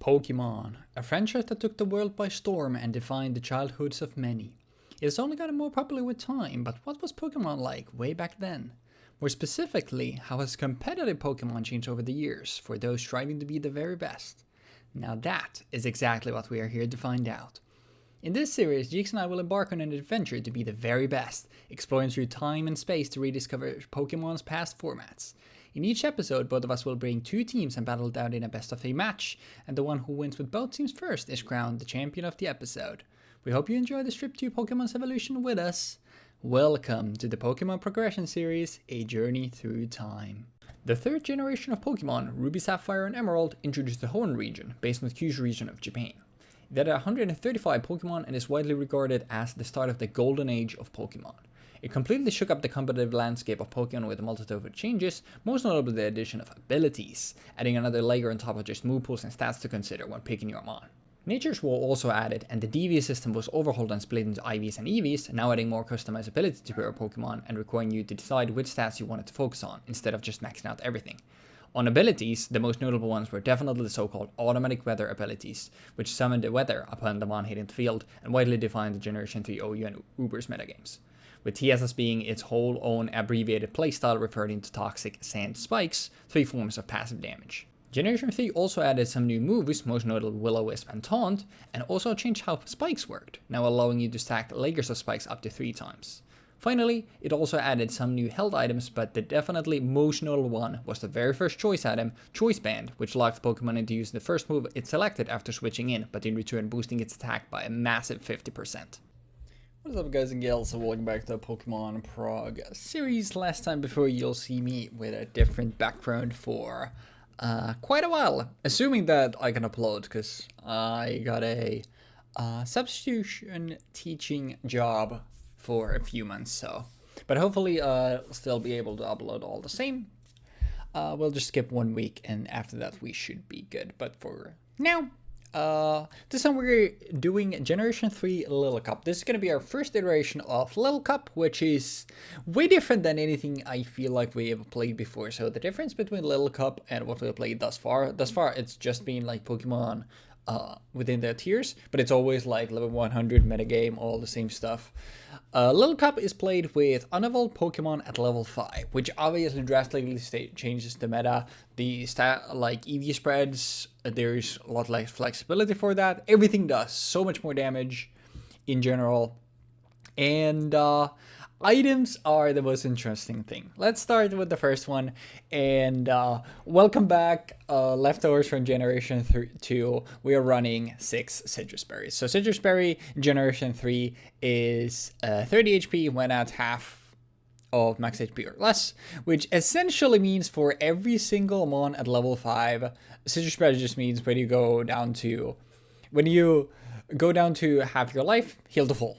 Pokémon, a franchise that took the world by storm and defined the childhoods of many. It has only gotten more popular with time, but what was Pokémon like way back then? More specifically, how has competitive Pokémon changed over the years for those striving to be the very best? Now that is exactly what we are here to find out. In this series, Jeexx and I will embark on an adventure to be the very best, exploring through time and space to rediscover Pokémon's past formats. In each episode, both of us will bring two teams and battle it out in a best of 3 match, and the one who wins with both teams first is crowned the champion of the episode. We hope you enjoy this trip to Pokemon's evolution with us. Welcome to the Pokemon Progression Series, A Journey Through Time. The third generation of Pokemon, Ruby, Sapphire, and Emerald, introduced the Hoenn region, based on the Kyushu region of Japan. It had 135 Pokemon and is widely regarded as the start of the golden age of Pokemon. It completely shook up the competitive landscape of Pokemon with a multitude of changes, most notably the addition of abilities, adding another layer on top of just move pools and stats to consider when picking your Mon. Nature's Wall also added, and the DV system was overhauled and split into IVs and EVs, now adding more customizability to your Pokemon and requiring you to decide which stats you wanted to focus on, instead of just maxing out everything. On abilities, the most notable ones were definitely the so-called automatic weather abilities, which summoned the weather upon the Mon hitting the field and widely defined the Generation 3 OU and Uber's metagames, with TSS being its whole own abbreviated playstyle referring to Toxic, Sand, Spikes, 3 forms of passive damage. Generation 3 also added some new moves, most notably Will-O-Wisp and Taunt, and also changed how spikes worked, now allowing you to stack layers of spikes up to 3 times. Finally, it also added some new held items, but the definitely most notable one was the very first choice item, Choice Band, which locked Pokemon into using the first move it selected after switching in, but in return boosting its attack by a massive 50%. What's up guys and gals, and welcome back to the Pokemon Prog series. Last time before, you'll see me with a different background for quite a while, assuming that I can upload, because I got a substitution teaching job for a few months, so, but hopefully I'll still be able to upload all the same. We'll just skip 1 week, and after that we should be good. But for now, this time we're doing Generation 3 Little Cup. This is going to be our first iteration of Little Cup, which is way different than anything I feel like we have played before. So the difference between Little Cup and what we've played thus far it's just been like Pokemon within their tiers, but it's always like level 100 metagame, all the same stuff. Little Cup is played with unevolved Pokemon at level 5, which obviously drastically changes the meta. The stat, like EV spreads, there's a lot less flexibility for that. Everything does so much more damage in general, and items are the most interesting thing. Let's start with the first one, and welcome back, leftovers from Generation 2. We are running 6 Citrus Berries. So Citrus Berry Generation 3 is 30 HP when at half of max HP or less, which essentially means for every single Mon at level 5, Citrus Berry just means when you go down to half your life, heal to full,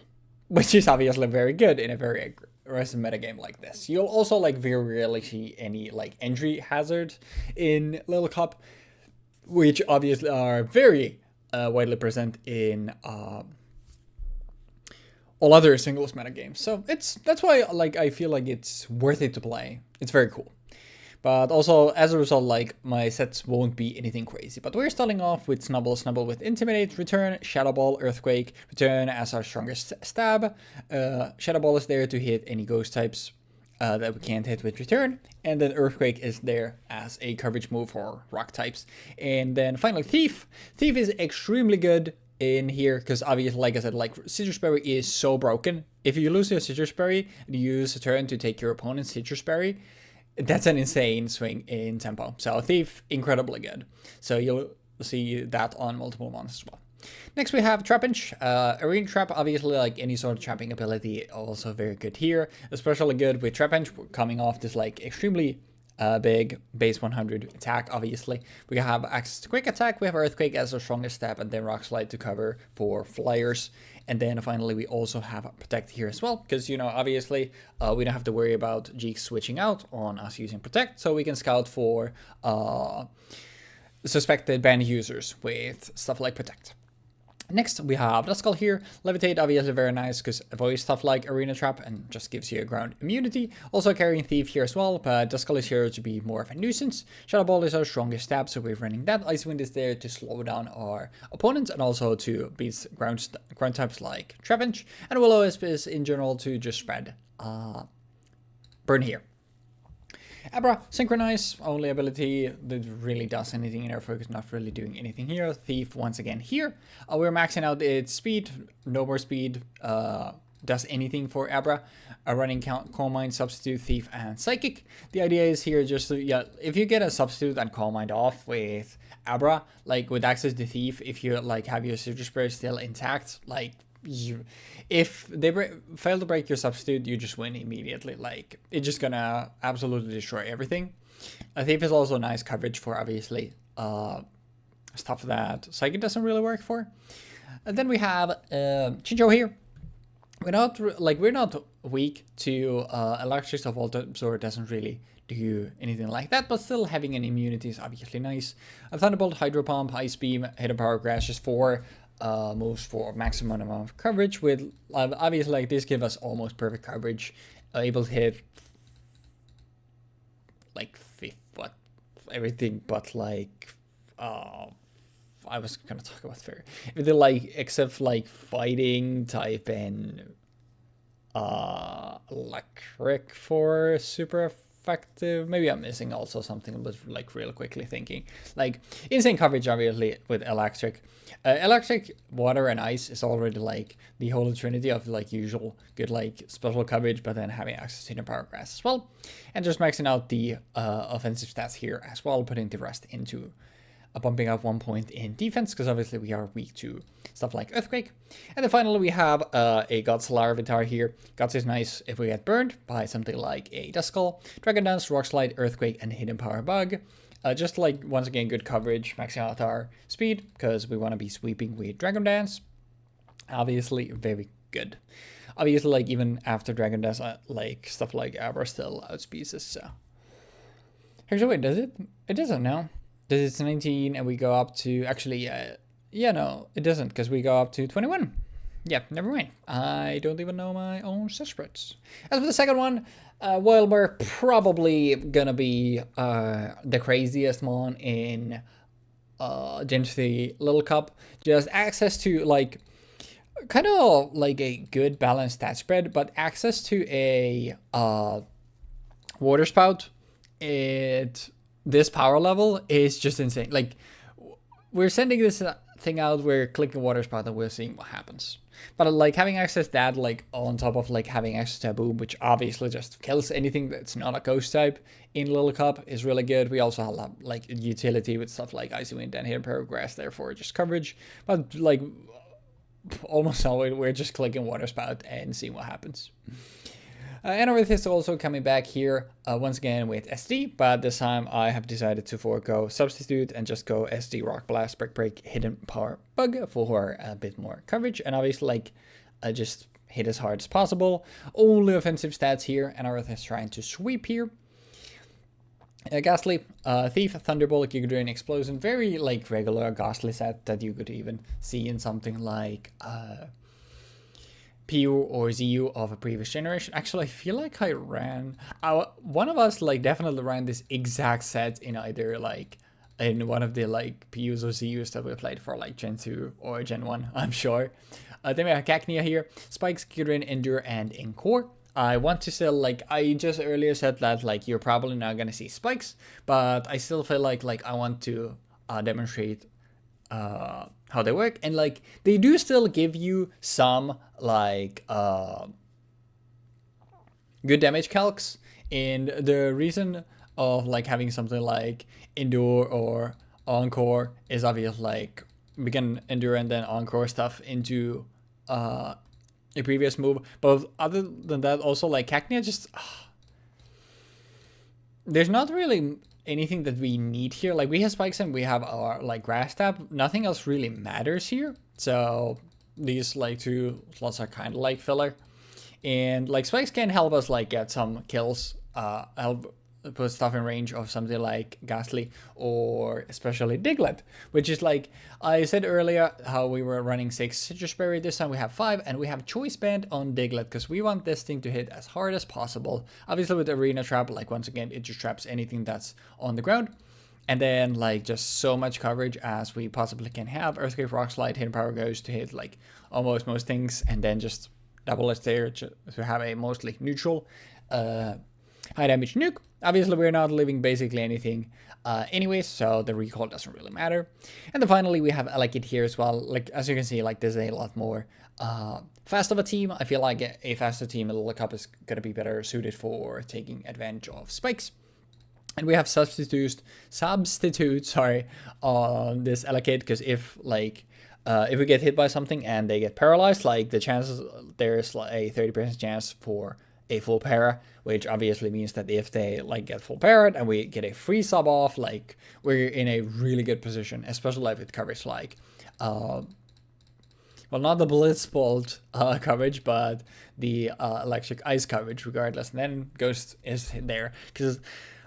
which is obviously very good in a very aggressive metagame like this. You'll also like very rarely see any like entry hazard in Little Cup, which obviously are very widely present in all other singles metagames. So that's why like I feel like it's worth it to play. It's very cool. But also, as a result, like, my sets won't be anything crazy. But we're starting off with Snubble. Snubble with Intimidate, Return, Shadow Ball, Earthquake, Return as our strongest stab. Shadow Ball is there to hit any ghost types that we can't hit with Return. And then Earthquake is there as a coverage move for rock types. And then finally, Thief. Thief is extremely good in here, because obviously, like I said, like, Citrus Berry is so broken. If you lose your Citrus Berry, you use a turn to take your opponent's Citrus Berry. That's an insane swing in tempo. So Thief, incredibly good. So you'll see that on multiple monsters as well. Next we have Trapinch. Arena Trap, obviously like any sort of trapping ability, also very good here. Especially good with Trapinch coming off this like extremely big base 100 attack, obviously. We have access to Quick Attack, we have Earthquake as our strongest stab, and then Rock Slide to cover for flyers. And then finally we also have Protect here as well, because, you know, obviously we don't have to worry about Jeexx switching out on us using Protect, so we can scout for suspected banned users with stuff like Protect. Next, we have Duskull here. Levitate, obviously very nice because avoids stuff like Arena Trap and just gives you a ground immunity. Also carrying Thief here as well, but Duskull is here to be more of a nuisance. Shadow Ball is our strongest stab, so we're running that. Ice Wind is there to slow down our opponents and also to beat ground types like Trapinch. And Will-O-Wisp is in general to just spread burn here. Abra, Synchronize, only ability that really does anything in our focus, not really doing anything here. Thief, once again here. We're maxing out its speed, no more speed, does anything for Abra. Running Calm Mind, Substitute, Thief, and Psychic. The idea is here just to, yeah, if you get a Substitute and Calm Mind off with Abra, like with access to Thief, if you like have your Sigil Spray still intact, like, if they fail to break your substitute, you just win immediately. Like, it's just gonna absolutely destroy everything. I think it's also nice coverage for obviously stuff that Psychic doesn't really work for. And then we have Chinchou here. We're not weak to Electric, so Volt Absorber doesn't really do anything like that, but still having an immunity is obviously nice. A Thunderbolt, Hydro Pump, Ice Beam, Hidden Power Crash is 4 moves for maximum amount of coverage. With obviously like this give us almost perfect coverage, able to hit like everything but like I was gonna talk about fair. If they like except like fighting type and electric for super effective. Maybe I'm missing also something, but like real quickly thinking like insane coverage obviously with electric. Electric, water, and ice is already like the holy trinity of like usual good like special coverage, but then having access to the power grass as well, and just maxing out the offensive stats here as well, putting the rest into bumping up 1 point in defense because obviously we are weak to stuff like Earthquake. And then finally we have a Godzilla Avatar here. Gods is nice if we get burned by something like a Duskull, Dragon Dance, Rock Slide, Earthquake, and Hidden Power Bug. Just like, once again, good coverage, maxing out our speed, because we want to be sweeping with Dragon Dance. Obviously, very good. Obviously, like, even after Dragon Dance, like, stuff like Abra still outspeeds us, so. Actually, wait, does it? It doesn't now. Does it's 19, and we go up to, actually, yeah, no, it doesn't, because we go up to 21. Yeah, never mind. I don't even know my own set spreads. As for the second one, well, we're probably gonna be the craziest one in Gen 3 Little Cup. Just access to, like, kind of like a good balanced stat spread, but access to a water spout at this power level is just insane. Like, we're sending this thing out, we're clicking water spout, and we're seeing what happens. But like having access to that, like on top of like having access to a boom, which obviously just kills anything that's not a ghost type in Little Cup, is really good. We also have like utility with stuff like Icy Wind and Hidden Progress, therefore just coverage. But like almost always we're just clicking water spout and seeing what happens. And Amethyst is also coming back here once again with SD, but this time I have decided to forego Substitute and just go SD, Rock Blast, Brick Break, Hidden Power Bug for a bit more coverage, and obviously like just hit as hard as possible. Only offensive stats here, and Amethyst is trying to sweep here. Ghastly, Thief, Thunderbolt, Giga Drain, Explosion, very like regular Ghastly set that you could even see in something like PU or ZU of a previous generation. Actually, I feel like I ran, one of us like definitely ran this exact set in either like in one of the like PUs or ZUs that we played for like Gen 2 or Gen 1, I'm sure. Then we have Cacnea here, Spikes, Gidrin, Endure, and Encore. I want to still, like, I just earlier said that like you're probably not gonna see Spikes, but I still feel like I want to demonstrate how they work, and like they do still give you some like good damage calcs, and the reason of like having something like Endure or Encore is obvious. Like we can Endure and then Encore stuff into a previous move, but other than that also like Cacnea just there's not really anything that we need here. Like we have Spikes and we have our like Grass Tap. Nothing else really matters here. So these like two slots are kind of like filler. And like Spikes can help us like get some kills, help put stuff in range of something like Ghastly or especially Diglett, which is like I said earlier how we were running 6 Citrus Berry. This time we have 5, and we have Choice Band on Diglett because we want this thing to hit as hard as possible. Obviously with Arena Trap, like once again, it just traps anything that's on the ground. And then like just so much coverage as we possibly can have. Earthquake, Rock Slide, Hidden Power goes to hit like almost most things, and then just double it there to have a mostly neutral high damage nuke. Obviously we're not leaving basically anything anyways, so the recoil doesn't really matter. And then finally we have Elekid here as well. Like as you can see, like there's a lot more fast of a team. I feel like a faster team in Little Cup is going to be better suited for taking advantage of spikes. And we have substitute on this Elekid, because if we get hit by something and they get paralyzed, like the chances, there's like a 30% chance for a full para, which obviously means that if they like get full parried and we get a free sub off, like we're in a really good position, especially if it covers like well, not the Blitz Bolt coverage, but the Electric Ice coverage regardless. And then Ghost is there because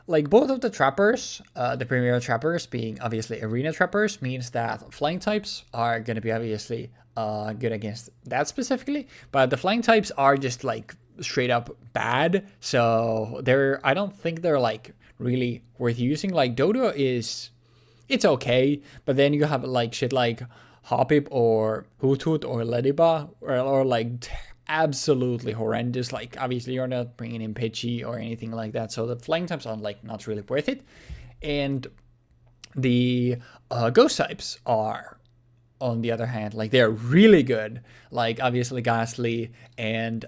like both of the trappers, the premier trappers being obviously arena trappers, means that flying types are going to be obviously good against that specifically, but the flying types are just like straight up bad, so I don't think they're like really worth using. Like Dodo it's okay, but then you have like shit like Hoppip or Hoothoot or Lediba or like absolutely horrendous. Like obviously you're not bringing in Pidgey or anything like that, so the flying types are like not really worth it. And the ghost types are, on the other hand, like they're really good. Like obviously Ghastly and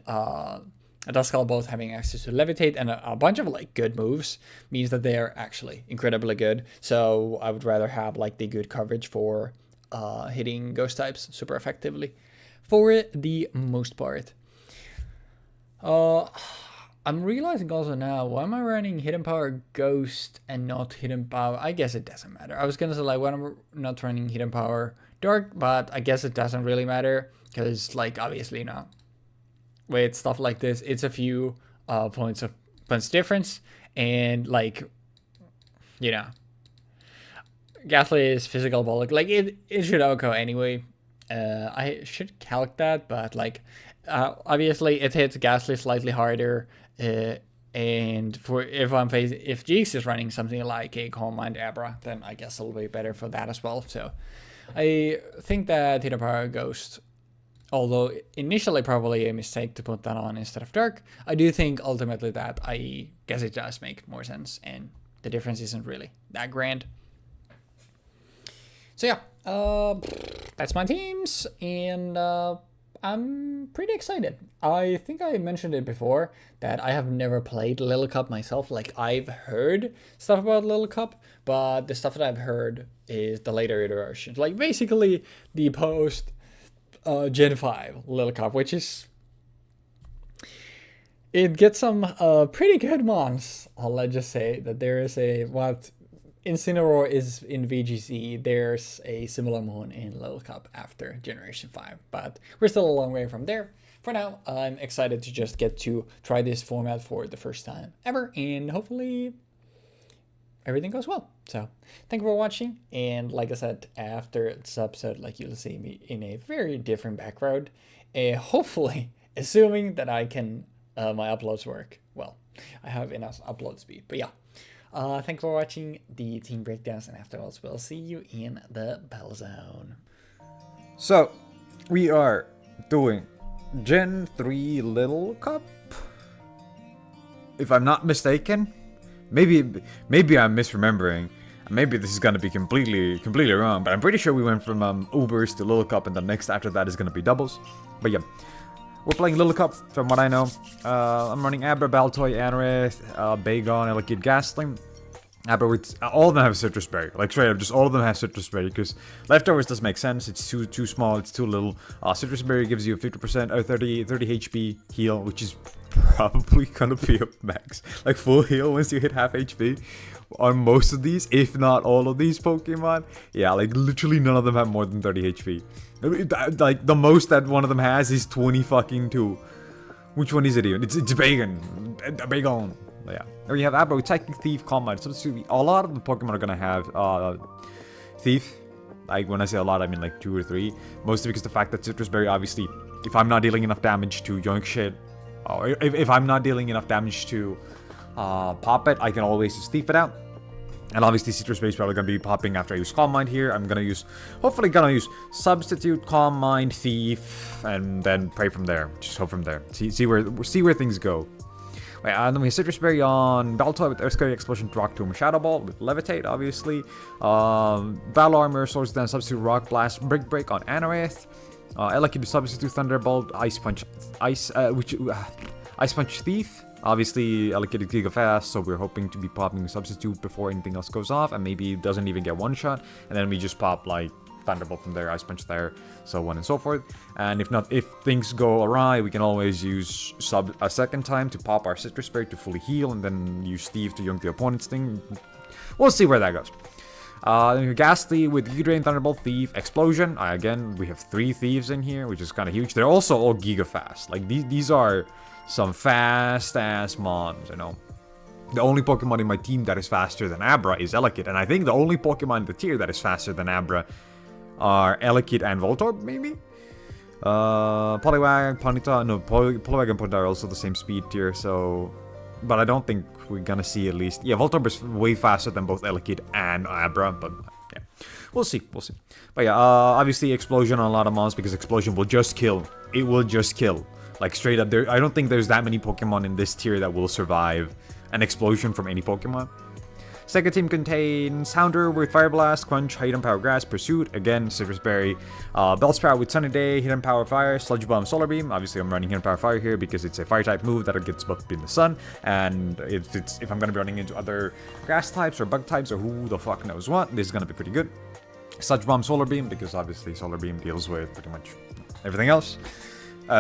Duskull both having access to Levitate and a bunch of like good moves means that they're actually incredibly good. So I would rather have like the good coverage for hitting ghost types super effectively for the most part. I'm realizing also now, why am I running Hidden Power Ghost and not Hidden Power? I guess it doesn't matter. I was gonna say like, why am I not running Hidden Power Dark, but I guess it doesn't really matter because like obviously not. With stuff like this, it's a few points difference, and like, you know, Ghastly is physical bulk. Like it should OHKO anyway. I should calc that, but like obviously it hits Ghastly slightly harder. And for if Jeexx is running something like a Calm Mind Abra, then I guess it'll be better for that as well. So I think that Hidden Power Ghost, although initially probably a mistake to put that on instead of Dark, I do think ultimately that I guess it does make more sense, and the difference isn't really that grand. So yeah, that's my teams, and I'm pretty excited. I think I mentioned it before that I have never played Little Cup myself. Like I've heard stuff about Little Cup, but the stuff that I've heard is the later iterations, like basically the post Gen 5 Little Cup, which is, it gets some pretty good mons. Let's just say that there is what Incineroar is in VGC, there's a similar mon in Little Cup after Generation 5, but we're still a long way from there. For now, I'm excited to just get to try this format for the first time ever, and hopefully everything goes well. So thank you for watching, and like I said, after this episode, like you'll see me in a very different background, hopefully assuming that I can my uploads work well. I have enough upload speed, but yeah, thanks for watching the team breakdowns, and afterwards we'll see you in the Battle Zone. So we are doing Gen 3 Little Cup, if I'm not mistaken. Maybe I'm misremembering. Maybe this is gonna be completely wrong, but I'm pretty sure we went from Ubers to Little Cup, and the next after that is gonna be doubles. But yeah, we're playing Little Cup from what I know. I'm running Abra, Baltoy, Anorith, Bagon, Elekid, Ghastly. Abra with all of them have Citrus Berry, like straight up, just all of them have Citrus Berry, because leftovers doesn't make sense. It's too small, it's too little. Citrus Berry gives you a 50% or 30 HP heal, which is probably gonna be a max, like full heal once you hit half HP on most of these, if not all of these Pokemon. Yeah, like literally none of them have more than 30 HP. Like the most that one of them has is 20 fucking 2. Which one is it even? It's Bagon. But yeah. There you have Abra with Psychic, Thief, Calm Mind. Substitute. A lot of the Pokemon are gonna have Thief. Like when I say a lot, I mean like 2 or 3. Mostly because the fact that Citrus Berry, obviously, if I'm not dealing enough damage to yoink shit, or if I'm not dealing enough damage to pop it, I can always just Thief it out. And obviously Citrus Berry is probably going to be popping after I use Calm Mind here. I'm going to use, hopefully going to use Substitute, Calm Mind, Thief, and then pray from there. Just hope from there. See where things go. Wait, and then we have Citrus Berry on Baltoy with Earthquake, Explosion, Rock Tomb, Shadow Ball with Levitate, obviously. Battle Armor, Swords Dance, Substitute, Rock Blast, Brick Break on Anorith. Elekid Substitute, Thunderbolt, Ice Punch, Ice Punch Thief. Obviously, Elekid is Giga Fast, so we're hoping to be popping Substitute before anything else goes off, and maybe it doesn't even get one shot, and then we just pop like Thunderbolt from there, Ice Punch there, so on and so forth. And if things go awry, we can always use Sub a second time to pop our Citrus Berry to fully heal, and then use Steve to yoink the opponent's thing. We'll see where that goes. Ghastly with Drain, Thunderbolt, Thief, Explosion. Again, we have 3 Thieves in here, which is kind of huge. They're also all Giga Fast. Like these are some fast-ass Mons, you know. The only Pokemon in my team that is faster than Abra is Elekid, and I think the only Pokemon in the tier that is faster than Abra are Elekid and Voltorb, maybe? Poliwag, Ponyta, no, Poliwag and Ponyta are also the same speed tier, so... But I don't think we're gonna see at least... Yeah, Voltorb is way faster than both Elekid and Abra, but yeah. We'll see. But yeah, obviously Explosion on a lot of Mons, because Explosion will just kill. It will just kill. Like, straight up, I don't think there's that many Pokemon in this tier that will survive an Explosion from any Pokemon. Second team contains Houndour with Fire Blast, Crunch, Hidden Power Grass, Pursuit, again, Citrus Berry, Bellsprout with Sunny Day, Hidden Power Fire, Sludge Bomb, Solar Beam. Obviously, I'm running Hidden Power Fire here because it's a Fire-type move that gets buffed in the sun, and if I'm going to be running into other Grass types or Bug types or who the fuck knows what, this is going to be pretty good. Sludge Bomb, Solar Beam, because obviously Solar Beam deals with pretty much everything else.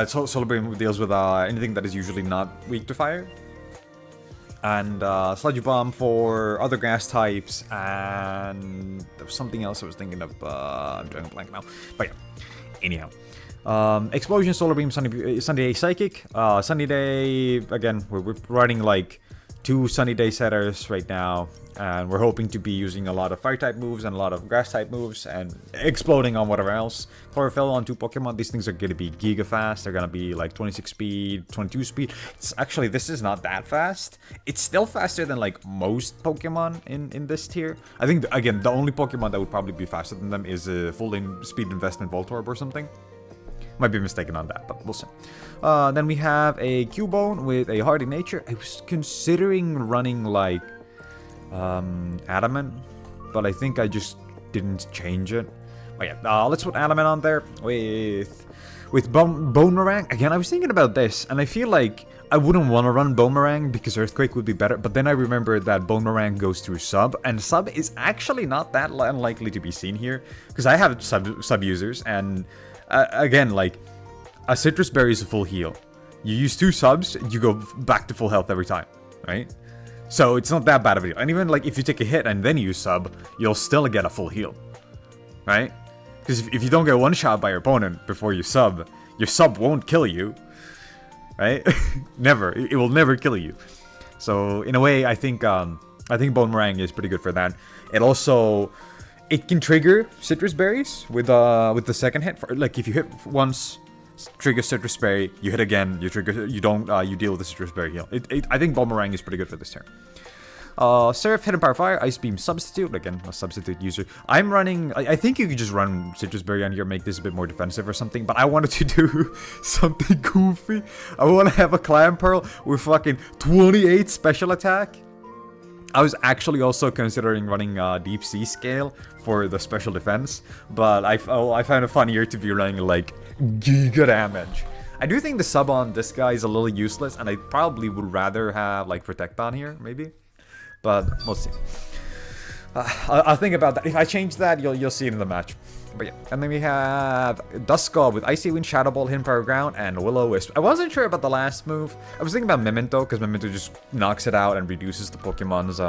Solar Beam deals with anything that is usually not weak to fire. And Sludge Bomb for other grass types, and there was something else I was thinking of, I'm drawing a blank now. But yeah, anyhow. Explosion, Solar Beam, Sunny Day Psychic. Sunny Day, again, we're running like 2 Sunny Day setters right now, and we're hoping to be using a lot of Fire-type moves and a lot of Grass-type moves, and exploding on whatever else. Chlorophyll on 2 Pokemon, these things are going to be Giga Fast. They're going to be like 26 speed, 22 speed. Actually, this is not that fast. It's still faster than like most Pokemon in this tier. I think, again, the only Pokemon that would probably be faster than them is a full speed investment Voltorb or something. Might be mistaken on that, but we'll see. Then we have a Cubone with a Hardy Nature. I was considering running like Adamant, but I think I just didn't change it. Oh yeah, let's put Adamant on there with Boomerang. Again, I was thinking about this, and I feel like I wouldn't want to run Boomerang because Earthquake would be better, but then I remembered that Boomerang goes through Sub, and Sub is actually not that unlikely to be seen here, because I have sub users, and again, like, a Citrus Berry is a full heal. You use 2 subs, you go back to full health every time, right? So it's not that bad of a deal. And even like if you take a hit and then you sub, you'll still get a full heal, right? Because if you don't get one shot by your opponent before you sub, your sub won't kill you, right? Never. It will never kill you. So in a way, I think Boomerang is pretty good for that. It can trigger Citrus Berries with the second hit. Like if you hit once, trigger Citrus Berry, you hit again, you deal with the Citrus Berry heal. I think Boomerang is pretty good for this turn. Surf, Hidden Power Fire, Ice Beam, Substitute. Again, a substitute user. I'm running... I think you could just run Citrus Berry on here, make this a bit more defensive or something, but I wanted to do something goofy. I want to have a Clamperl with fucking 28 special attack. I was actually also considering running Deep Sea Scale for the special defense, but I found it funnier to be running like giga damage. I do think the sub on this guy is a little useless, and I probably would rather have like Protect on here, maybe. But we'll see. I'll think about that. If I change that, you'll see it in the match. But yeah, and then we have Duskull with Icy Wind, Shadow Ball, Hidden Power Ground, and Will-O-Wisp. I wasn't sure about the last move. I was thinking about Memento, because Memento just knocks it out and reduces the Pokemon's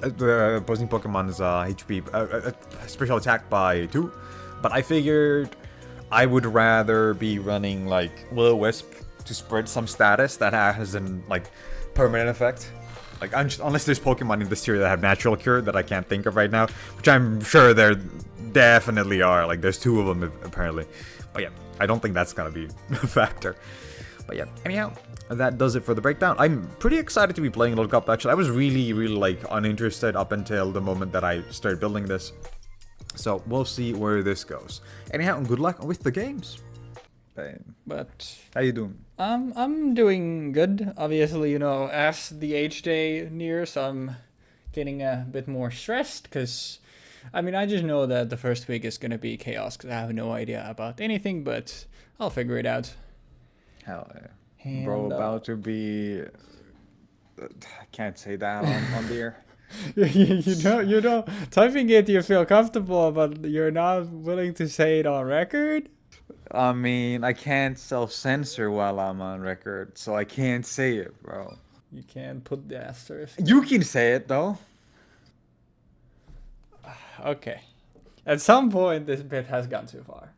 opposing Pokemon's HP special attack by 2. But I figured I would rather be running like Will-O-Wisp to spread some status that has an like permanent effect. Like, unless there's Pokemon in this tier that have natural cure that I can't think of right now, which I'm sure there definitely are. Like, there's 2 of them apparently. But yeah, I don't think that's gonna be a factor. But yeah, anyhow, that does it for the breakdown. I'm pretty excited to be playing Little Cup, actually. I was really, like, uninterested up until the moment that I started building this. So, we'll see where this goes. Anyhow, good luck with the games. But how you doing? I'm doing good. Obviously, you know, as the H day nears, I'm getting a bit more stressed because, I mean, I just know that the first week is gonna be chaos because I have no idea about anything, but I'll figure it out. Hell yeah. And, Bro, about to be... I can't say that on the air. you know, typing it you feel comfortable, but you're not willing to say it on record? I mean, I can't self-censor while I'm on record, so I can't say it, bro. You can't put the asterisk. You can say it, though. Okay. At some point, this bit has gone too far.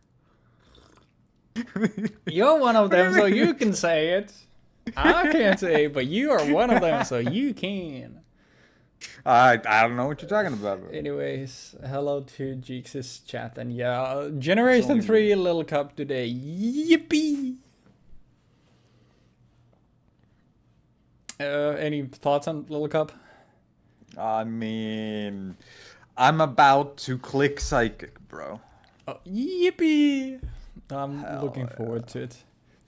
You're one of them, so you can say it. I can't say it, but you are one of them, so you can. I don't know what you're talking about, bro. Anyways, hello to Jeexx's chat, and yeah, Generation 3 Little Cup today. Yippee! Any thoughts on Little Cup? I mean, I'm about to click Psychic, bro. Oh, yippee! I'm looking forward to it.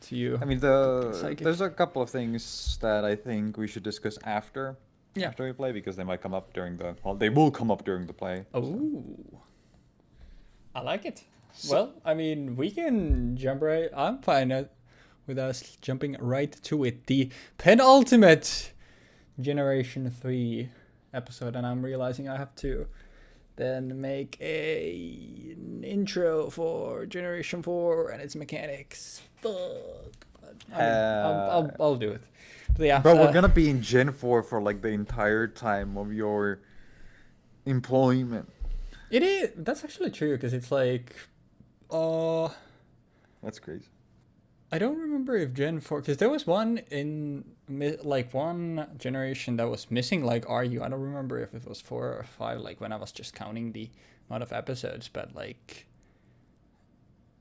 To you. I mean, there's a couple of things that I think we should discuss after. Yeah. After we play, because they might come up during the... Well, they will come up during the play. Oh. I like it. Well, I mean, we can jump right... I'm fine with us jumping right to it. The penultimate Generation 3 episode. And I'm realizing I have to then make an intro for Generation 4 and its mechanics. Fuck. I mean, I'll do it. But yeah, bro, we're gonna be in Gen 4 for like the entire time of your employment. It is. That's actually true because it's like, that's crazy. I don't remember if Gen 4, because there was one in like one generation that was missing like RU. I don't remember if it was 4 or 5, like when I was just counting the amount of episodes, but like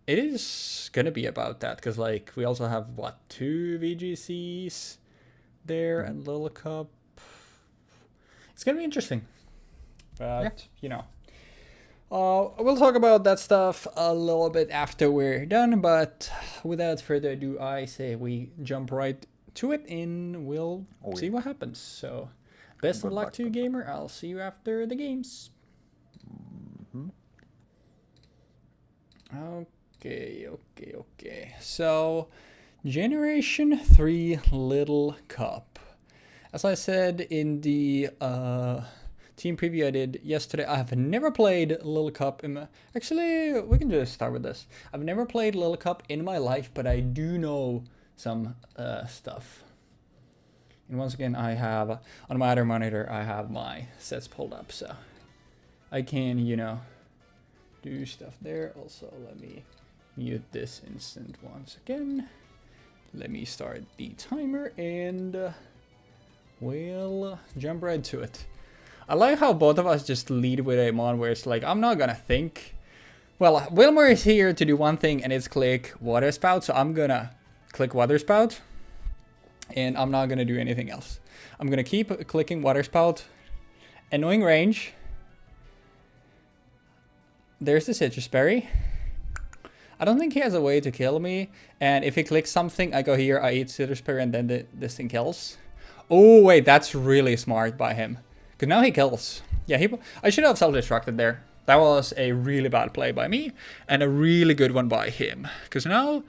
it is gonna be about that because like we also have what 2 VGCs there and Little Cup. It's gonna be interesting, but you know, we'll talk about that stuff a little bit after we're done. But without further ado, I say we jump right to it and we'll see what happens. So best of luck to you, gamer. I'll see you after the games. Okay. So Generation 3 Little Cup. As I said in the team preview I did yesterday, I have never played Little Cup in my... Actually, we can just start with this. I've never played Little Cup in my life, but I do know some stuff. And once again, I have, on my other monitor, I have my sets pulled up, so I can, you know, do stuff there. Also, let me mute this instant once again. Let me start the timer and we'll jump right to it. I like how both of us just lead with a mon where it's like, I'm not gonna think. Well, Wilmer is here to do one thing and it's click Water Spout, so I'm gonna click Water Spout and I'm not gonna do anything else. I'm gonna keep clicking Water Spout. Annoying range. There's the Citrus Berry. I don't think he has a way to kill me. And if he clicks something, I go here, I eat Citrus Berry, and then this thing kills. Oh, wait, that's really smart by him. Because now he kills. Yeah, I should have self-destructed there. That was a really bad play by me. And a really good one by him. Because now,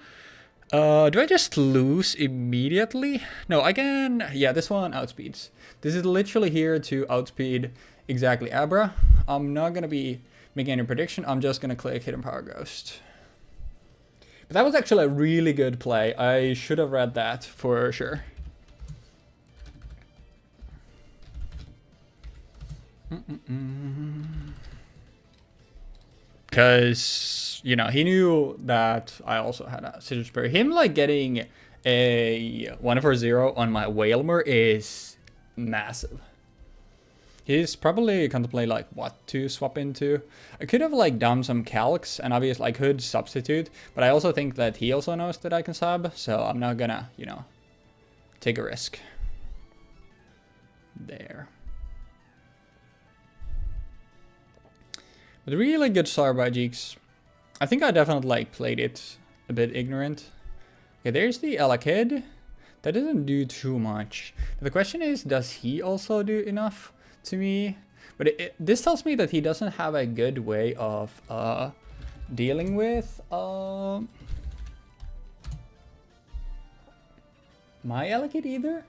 do I just lose immediately? No, I can... Yeah, this one outspeeds. This is literally here to outspeed exactly Abra. I'm not going to be making any prediction. I'm just going to click Hidden Power Ghost. But that was actually a really good play. I should have read that for sure. Because, you know, he knew that I also had a Citrus Berry. Him, like, getting a 140 on my Whalmer is massive. He's probably contemplating like what to swap into. I could have like done some calcs, and obviously I could substitute, but I also think that he also knows that I can sub, so I'm not gonna, you know, take a risk. There. But really good start by Jeexx. I think I definitely like played it a bit ignorant. Okay, there's the Elekid. That doesn't do too much. The question is, does he also do enough to me? But this tells me that he doesn't have a good way of dealing with my Elekid either.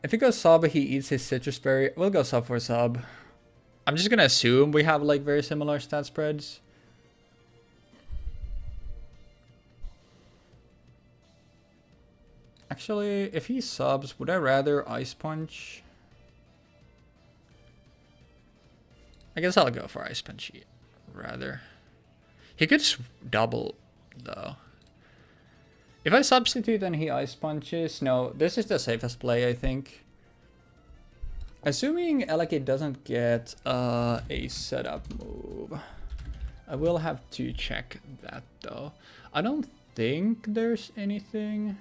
If he goes sub, he eats his citrus berry. We'll go sub for sub. I'm just gonna assume we have like very similar stat spreads. Actually, if he subs, would I rather Ice Punch? I guess I'll go for Ice Punch rather. He could double though. If I substitute and he Ice Punches, no, this is the safest play, I think. Assuming Elekid doesn't get a setup move. I will have to check that though. I don't think there's anything.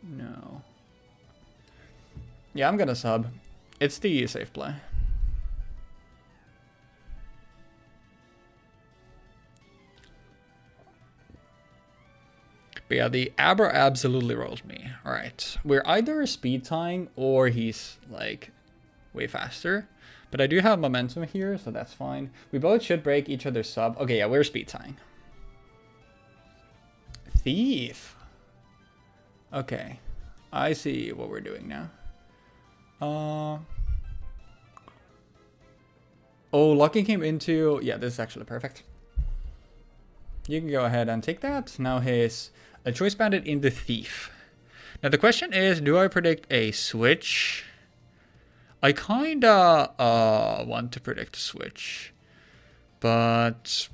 No. Yeah, I'm gonna sub. It's the safe play. But yeah, the Abra absolutely rolls me. Alright. We're either speed tying or he's like way faster. But I do have momentum here, so that's fine. We both should break each other's sub. Okay, yeah, we're speed tying. Thief. Okay. I see what we're doing now. Oh, locking him into... Yeah, this is actually perfect. You can go ahead and take that. Now his choice bandit into thief. Now the question is, do I predict a switch? I kinda want to predict a switch, but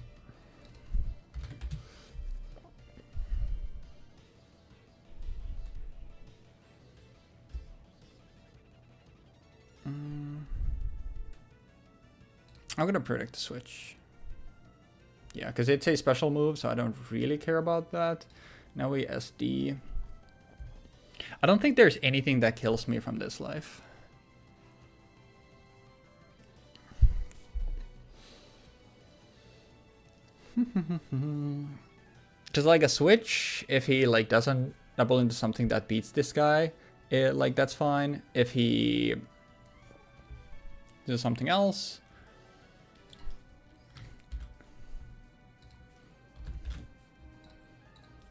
I'm gonna predict a switch. Yeah, because it's a special move, so I don't really care about that. Now we SD. I don't think there's anything that kills me from this life. Just like a switch, if he like doesn't double into something that beats this guy, like that's fine. If he does something else.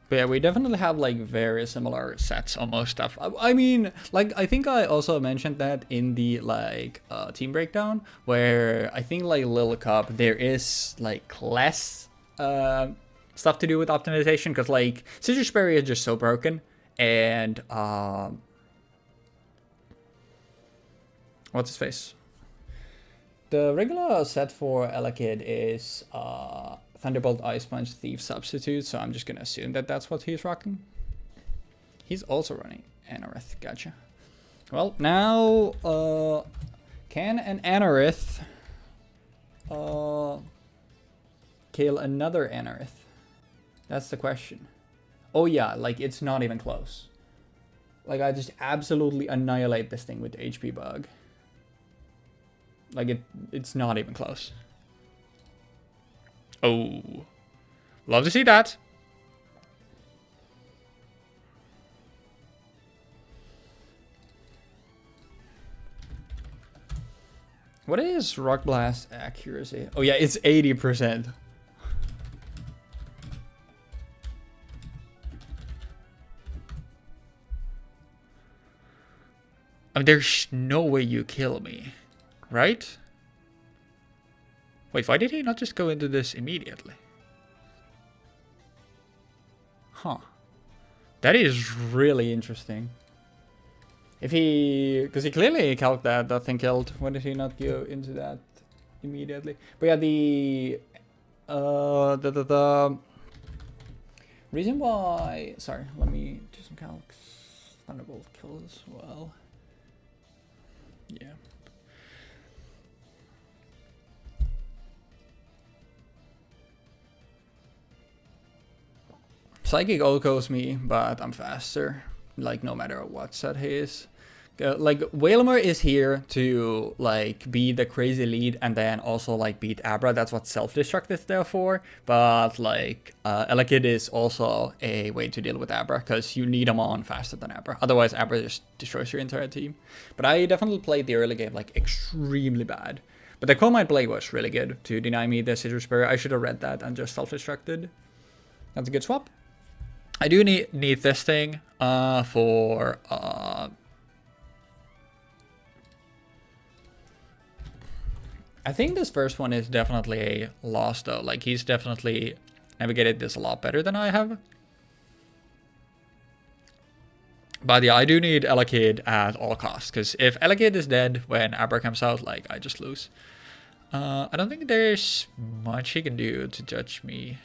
But yeah, we definitely have like very similar sets on most stuff. I mean, like I think I also mentioned that in the like team breakdown, where I think like Lil Cup there is like less stuff to do with optimization, because like Citrus Berry is just so broken, and what's his face? The regular set for Elekid is Thunderbolt, Ice Punch, Thief substitute, so I'm just gonna assume that that's what he's rocking. He's also running Anorith, gotcha. Well, now, can an Anorith kill another Anorith? That's the question. Oh yeah, like it's not even close. Like I just absolutely annihilate this thing with HP bug. Like it's not even close. Oh, love to see that. What is Rock Blast accuracy? Oh yeah, it's 80%. I mean, there's no way you kill me, right? Wait, why did he not just go into this immediately? Huh. That is really interesting. If he... Because he clearly calced that thing killed. Why did he not go into that immediately? But yeah, the The reason why... Sorry, let me do some calcs. Thunderbolt kills as well. Yeah. Psychic outgoes me, but I'm faster. Like, no matter what set he is. Like, Wailmer is here to, like, be the crazy lead and then also, like, beat Abra. That's what self-destruct is there for. But, like, Elekid is also a way to deal with Abra, because you need him on faster than Abra. Otherwise, Abra just destroys your entire team. But I definitely played the early game, like, extremely bad. But the Comite play was really good to deny me the Citrus Berry. I should have read that and just self-destructed. That's a good swap. I do need this thing for... I think this first one is definitely a loss, though. Like, he's definitely navigated this a lot better than I have. But yeah, I do need Elekid at all costs, because if Elekid is dead when Abra comes out, like, I just lose. I don't think there's much he can do to judge me.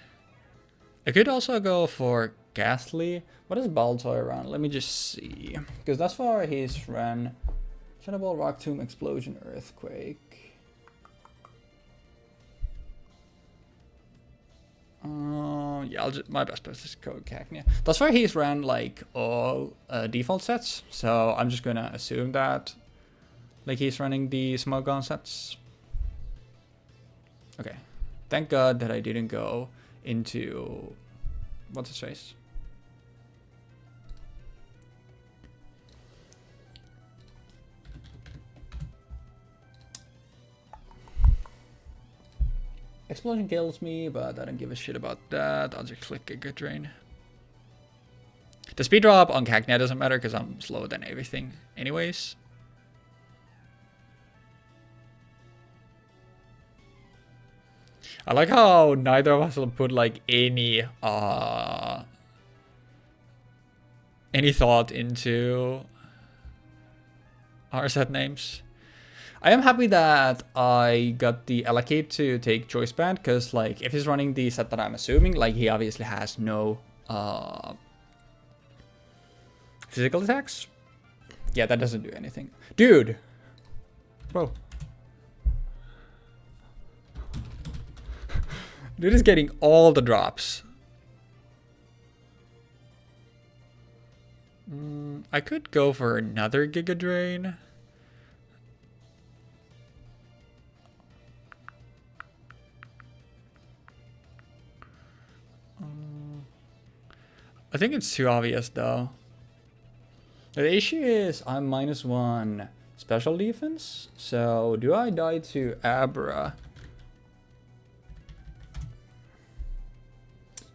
I could also go for Ghastly. What is Baltoy run? Let me just see. Because thus far he's run Shadow Ball, Rock Tomb, Explosion, Earthquake. Yeah, my best bet is Code Cacnea. Thus far he's ran like all default sets, so I'm just gonna assume that like he's running the Smogon sets. Okay, thank God that I didn't go into what's his face. Explosion kills me, but I don't give a shit about that. I'll just click a good drain. The speed drop on Cacnea doesn't matter because I'm slower than everything anyways. I like how neither of us will put like any thought into our set names. I am happy that I got the Elekid to take Choice Band, because like if he's running the set that I'm assuming, like he obviously has no physical attacks. Yeah, that doesn't do anything. Dude! Bro. Dude is getting all the drops. I could go for another Giga Drain. I think it's too obvious though. The issue is I'm -1 special defense. So do I die to Abra?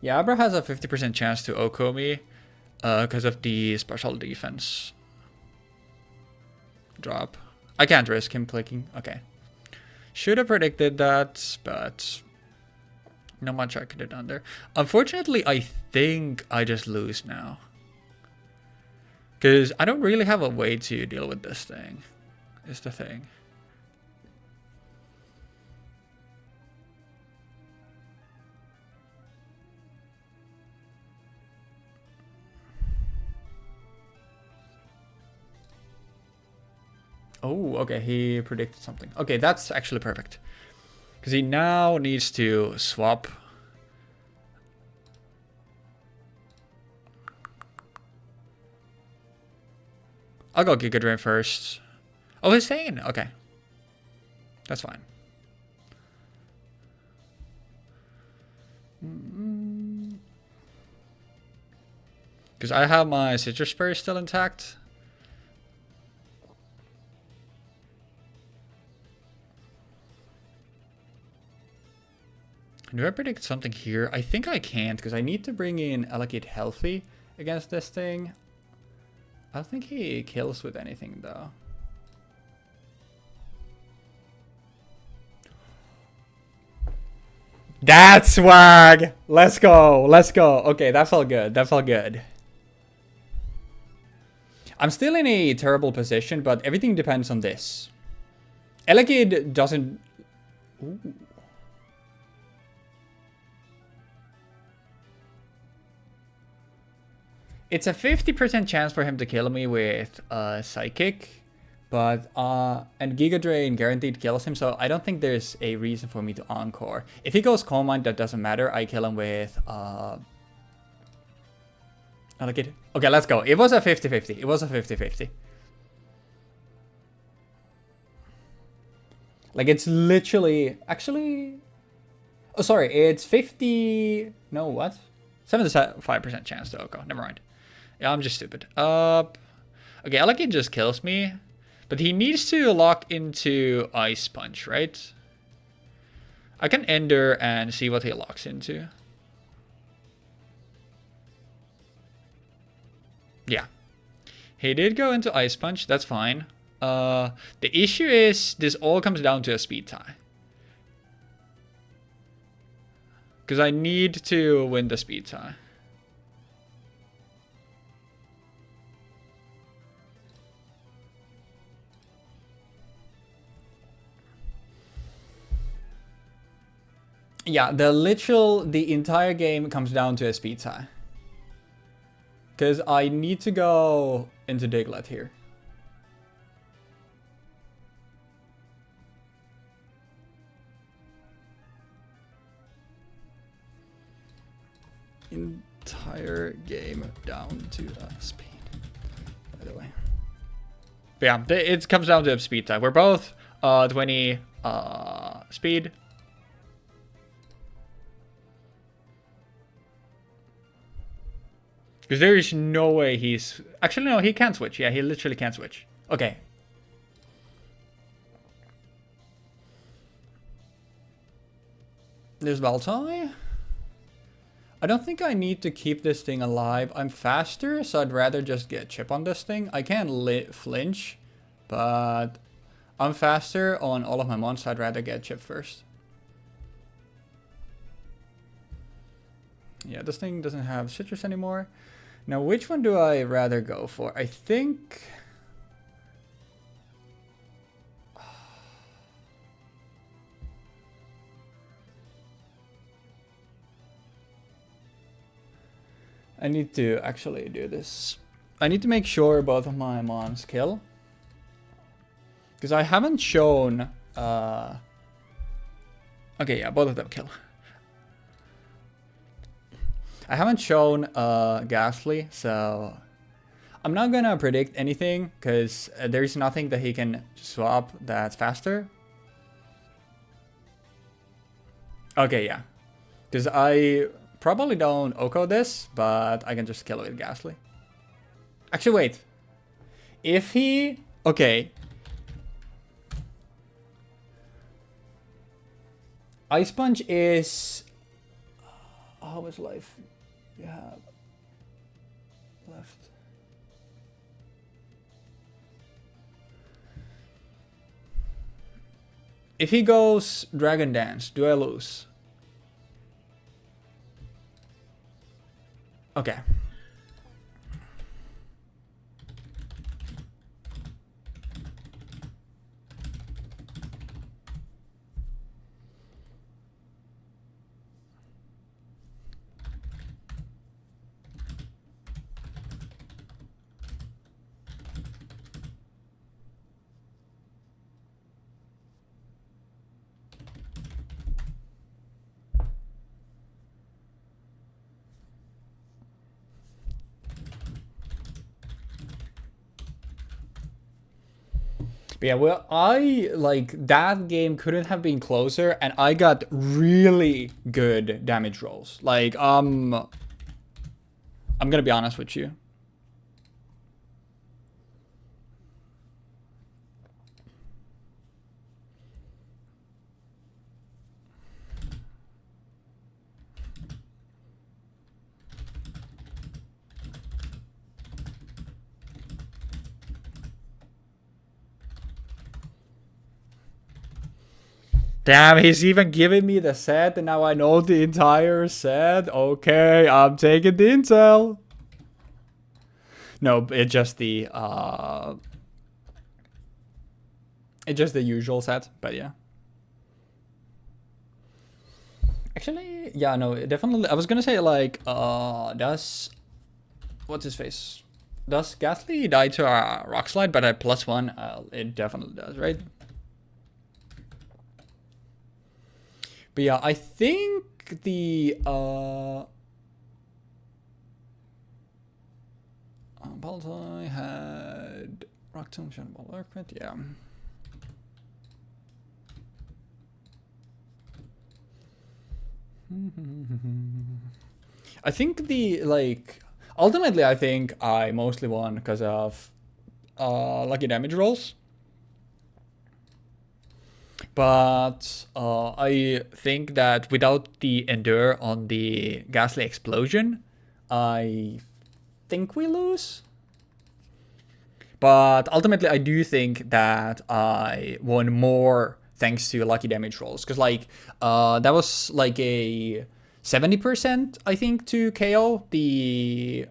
Yeah, Abra has a 50% chance to Oko me because of the special defense drop. I can't risk him clicking. Okay. Should have predicted that, but not much I could have done there. Unfortunately, I think I just lose now. Because I don't really have a way to deal with this thing, is the thing. Oh, okay, he predicted something. Okay, that's actually perfect. Because he now needs to swap. I'll go Giga Drain first. Oh, he's saying, okay. That's fine. Because I have my Citrus Berry still intact. Do I predict something here? I think I can't, because I need to bring in Elekid healthy against this thing. I don't think he kills with anything, though. That's swag! Let's go, let's go. Okay, that felt good, that felt good. I'm still in a terrible position, but everything depends on this. Elekid doesn't... Ooh. It's a 50% chance for him to kill me with Psychic, but and Giga Drain guaranteed kills him, so I don't think there's a reason for me to Encore. If he goes Calm Mind, that doesn't matter. I kill him with okay, let's go. It was a 50-50. It was a 50-50. Like, it's literally... Actually... Oh, sorry. It's 50... No, what? 75% chance to Oko. Never mind. Yeah, I'm just stupid. Okay, Alaki just kills me. But he needs to lock into Ice Punch, right? I can Ender and see what he locks into. Yeah. He did go into Ice Punch. That's fine. The issue is this all comes down to a speed tie. Because I need to win the speed tie. Yeah, the entire game comes down to a speed tie. Because I need to go into Diglett here. Entire game down to speed, by the way. But yeah, it comes down to a speed tie. We're both 20 speed. Because there is no way he's... Actually, no, he can't switch. Yeah, he literally can't switch. Okay. There's Baltai. I don't think I need to keep this thing alive. I'm faster, so I'd rather just get chip on this thing. I can't flinch, but I'm faster on all of my mons, so I'd rather get chip first. Yeah, this thing doesn't have citrus anymore. Now, which one do I rather go for? I think... I need to actually do this. I need to make sure both of my mons kill. Because I haven't shown... Okay, yeah, both of them kill. I haven't shown Ghastly, so I'm not gonna predict anything because there's nothing that he can swap that's faster. Okay, yeah. Because I probably don't Oko this, but I can just kill it with Ghastly. Actually, wait. If he... Okay. Ice Punch is... How much life you have left? If he goes Dragon Dance, do I lose? Okay. But yeah, well, that game couldn't have been closer, and I got really good damage rolls. Like, I'm gonna be honest with you. Damn, he's even giving me the set, and now I know the entire set. Okay, I'm taking the intel. No, it's just the usual set, but yeah. Actually, yeah, no, definitely. I was gonna say like, does what's his face? Does Ghastly die to a Rock Slide, but at +1? It definitely does, right? But yeah, I think the Baltai had Rock Tomb, Shadow Ball, Arcrit, yeah. I think the, like, ultimately I think I mostly won because of lucky damage rolls. But I think that without the Endure on the Ghastly Explosion, I think we lose. But ultimately I do think that I won more thanks to lucky damage rolls. Because like, that was like a 70% I think to KO the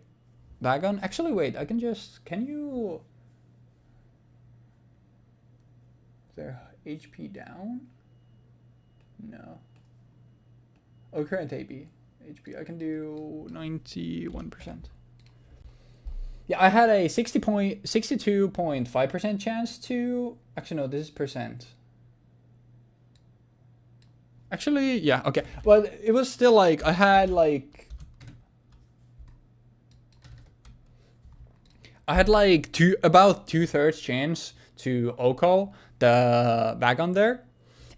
Bagon. Actually wait, I can just, can you... Is there HP down? No. Oh, current HP. HP. I can do 91%. Yeah, I had a 62.5% chance to... Actually, no, this is percent. Actually, yeah, okay. Well, it was still like, I had like... about 2/3 chance to Oko the Bagon there.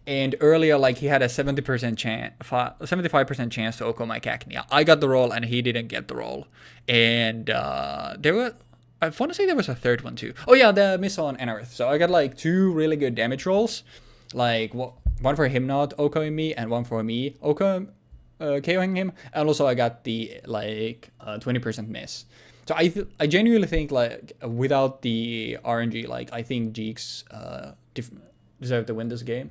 And earlier, like, he had a 70% chance, 75% chance to Oko my Cacnea. I got the roll and he didn't get the roll. And there were, I want to say there was a third one too. Oh yeah, the miss on Enarth. So I got like 2 really good damage rolls. Like one for him not Okoing me and one for me KOing him. And also I got the like 20% miss. So I genuinely think like without the RNG, like I think Jeexx deserved to win this game.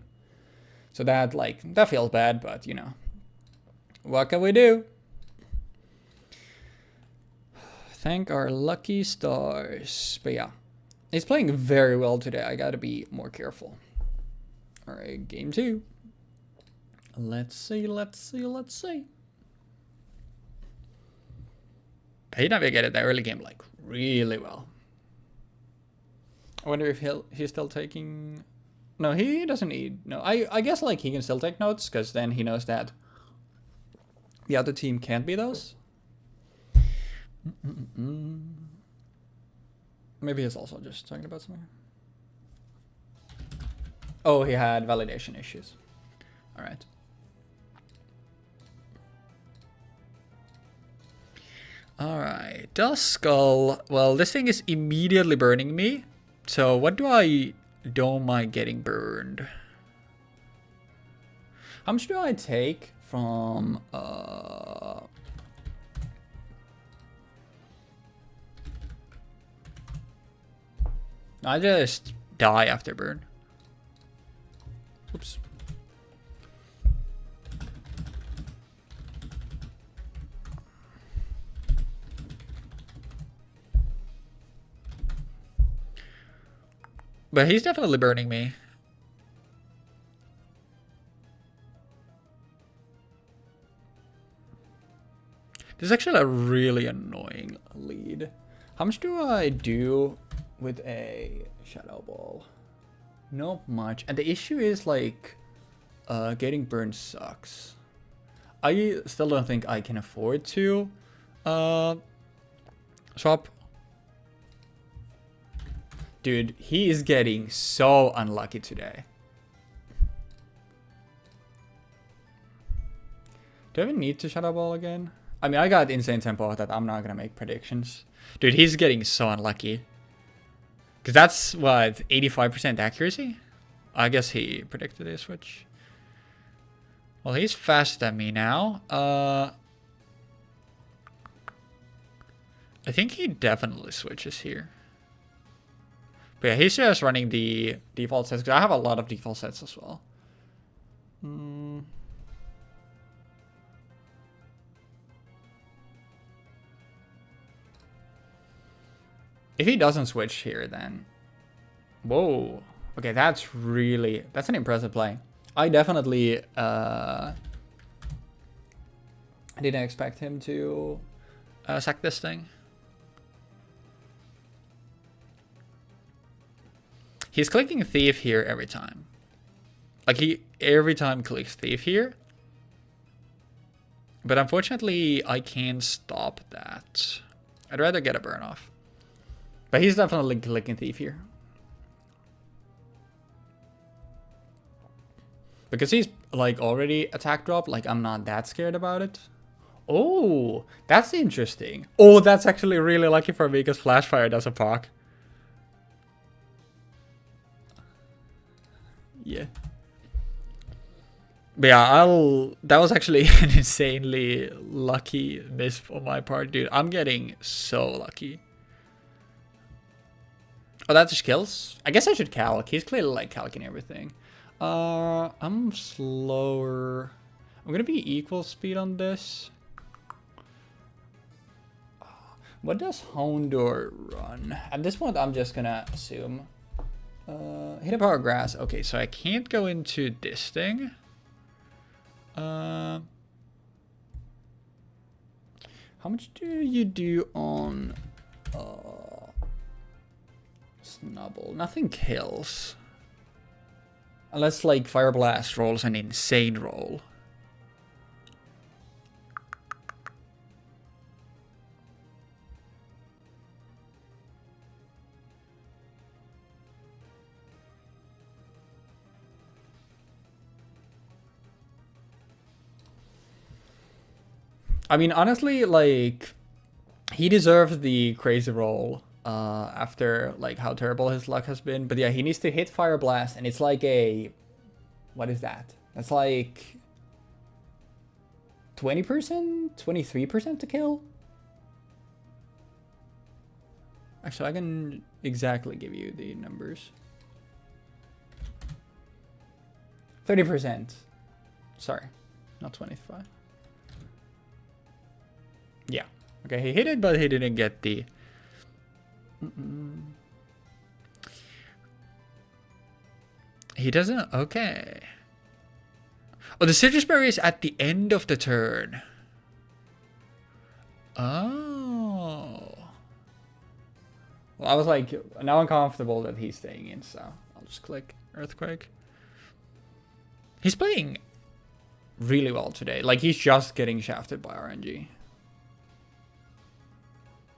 So that like that feels bad, but you know, what can we do? Thank our lucky stars. But yeah, he's playing very well today. I gotta be more careful. All right, game 2. Let's see. He navigated the early game like really well. I wonder if he's still taking... No, he doesn't need... No, I guess like he can still take notes because then he knows that the other team can't be those. Maybe he's also just talking about something. Oh, he had validation issues. All right. Alright, Duskull. Well, this thing is immediately burning me. So what don't mind getting burned? How much do I take from I just die after burn. Oops. But he's definitely burning me. This is actually a really annoying lead. How much do I do with a Shadow Ball? Not much. And the issue is like getting burned sucks. I still don't think I can afford to swap. Dude, he is getting so unlucky today. Do I even need to Shadow Ball again? I mean, I got insane tempo that I'm not gonna make predictions. Dude, he's getting so unlucky. Because that's, what, 85% accuracy? I guess he predicted a switch. Well, he's faster than me now. I think he definitely switches here. But yeah, he's just running the default sets, because I have a lot of default sets as well. If he doesn't switch here, then... Whoa. Okay, that's an impressive play. I definitely didn't expect him to sack this thing. He's clicking Thief here every time. Like, he every time clicks Thief here. But unfortunately, I can't stop that. I'd rather get a burn off. But he's definitely clicking Thief here. Because he's, like, already attack drop. Like, I'm not that scared about it. Oh, that's interesting. Oh, that's actually really lucky for me because Flashfire does a proc. Yeah. But yeah, that was actually an insanely lucky miss on my part, dude. I'm getting so lucky. Oh, that just kills? I guess I should calc. He's clearly like calcing everything. I'm slower. I'm gonna be equal speed on this. What does Houndour run? At this point, I'm just gonna assume. Hit a power grass. Okay, so I can't go into this thing. How much do you do on Snubble? Nothing kills. Unless like Fire Blast rolls an insane roll. I mean, honestly, like, he deserves the crazy roll after, like, how terrible his luck has been. But yeah, he needs to hit Fire Blast, and it's like a... What is that? That's like... 20%? 23% to kill? Actually, I can exactly give you the numbers. 30%. Sorry, not 25. Yeah. Okay, he hit it, but he didn't get the... He doesn't... Okay. Oh, the Citrus Berry is at the end of the turn. Oh. Well, I was like, now I'm comfortable that he's staying in, so I'll just click Earthquake. He's playing really well today. Like, he's just getting shafted by RNG.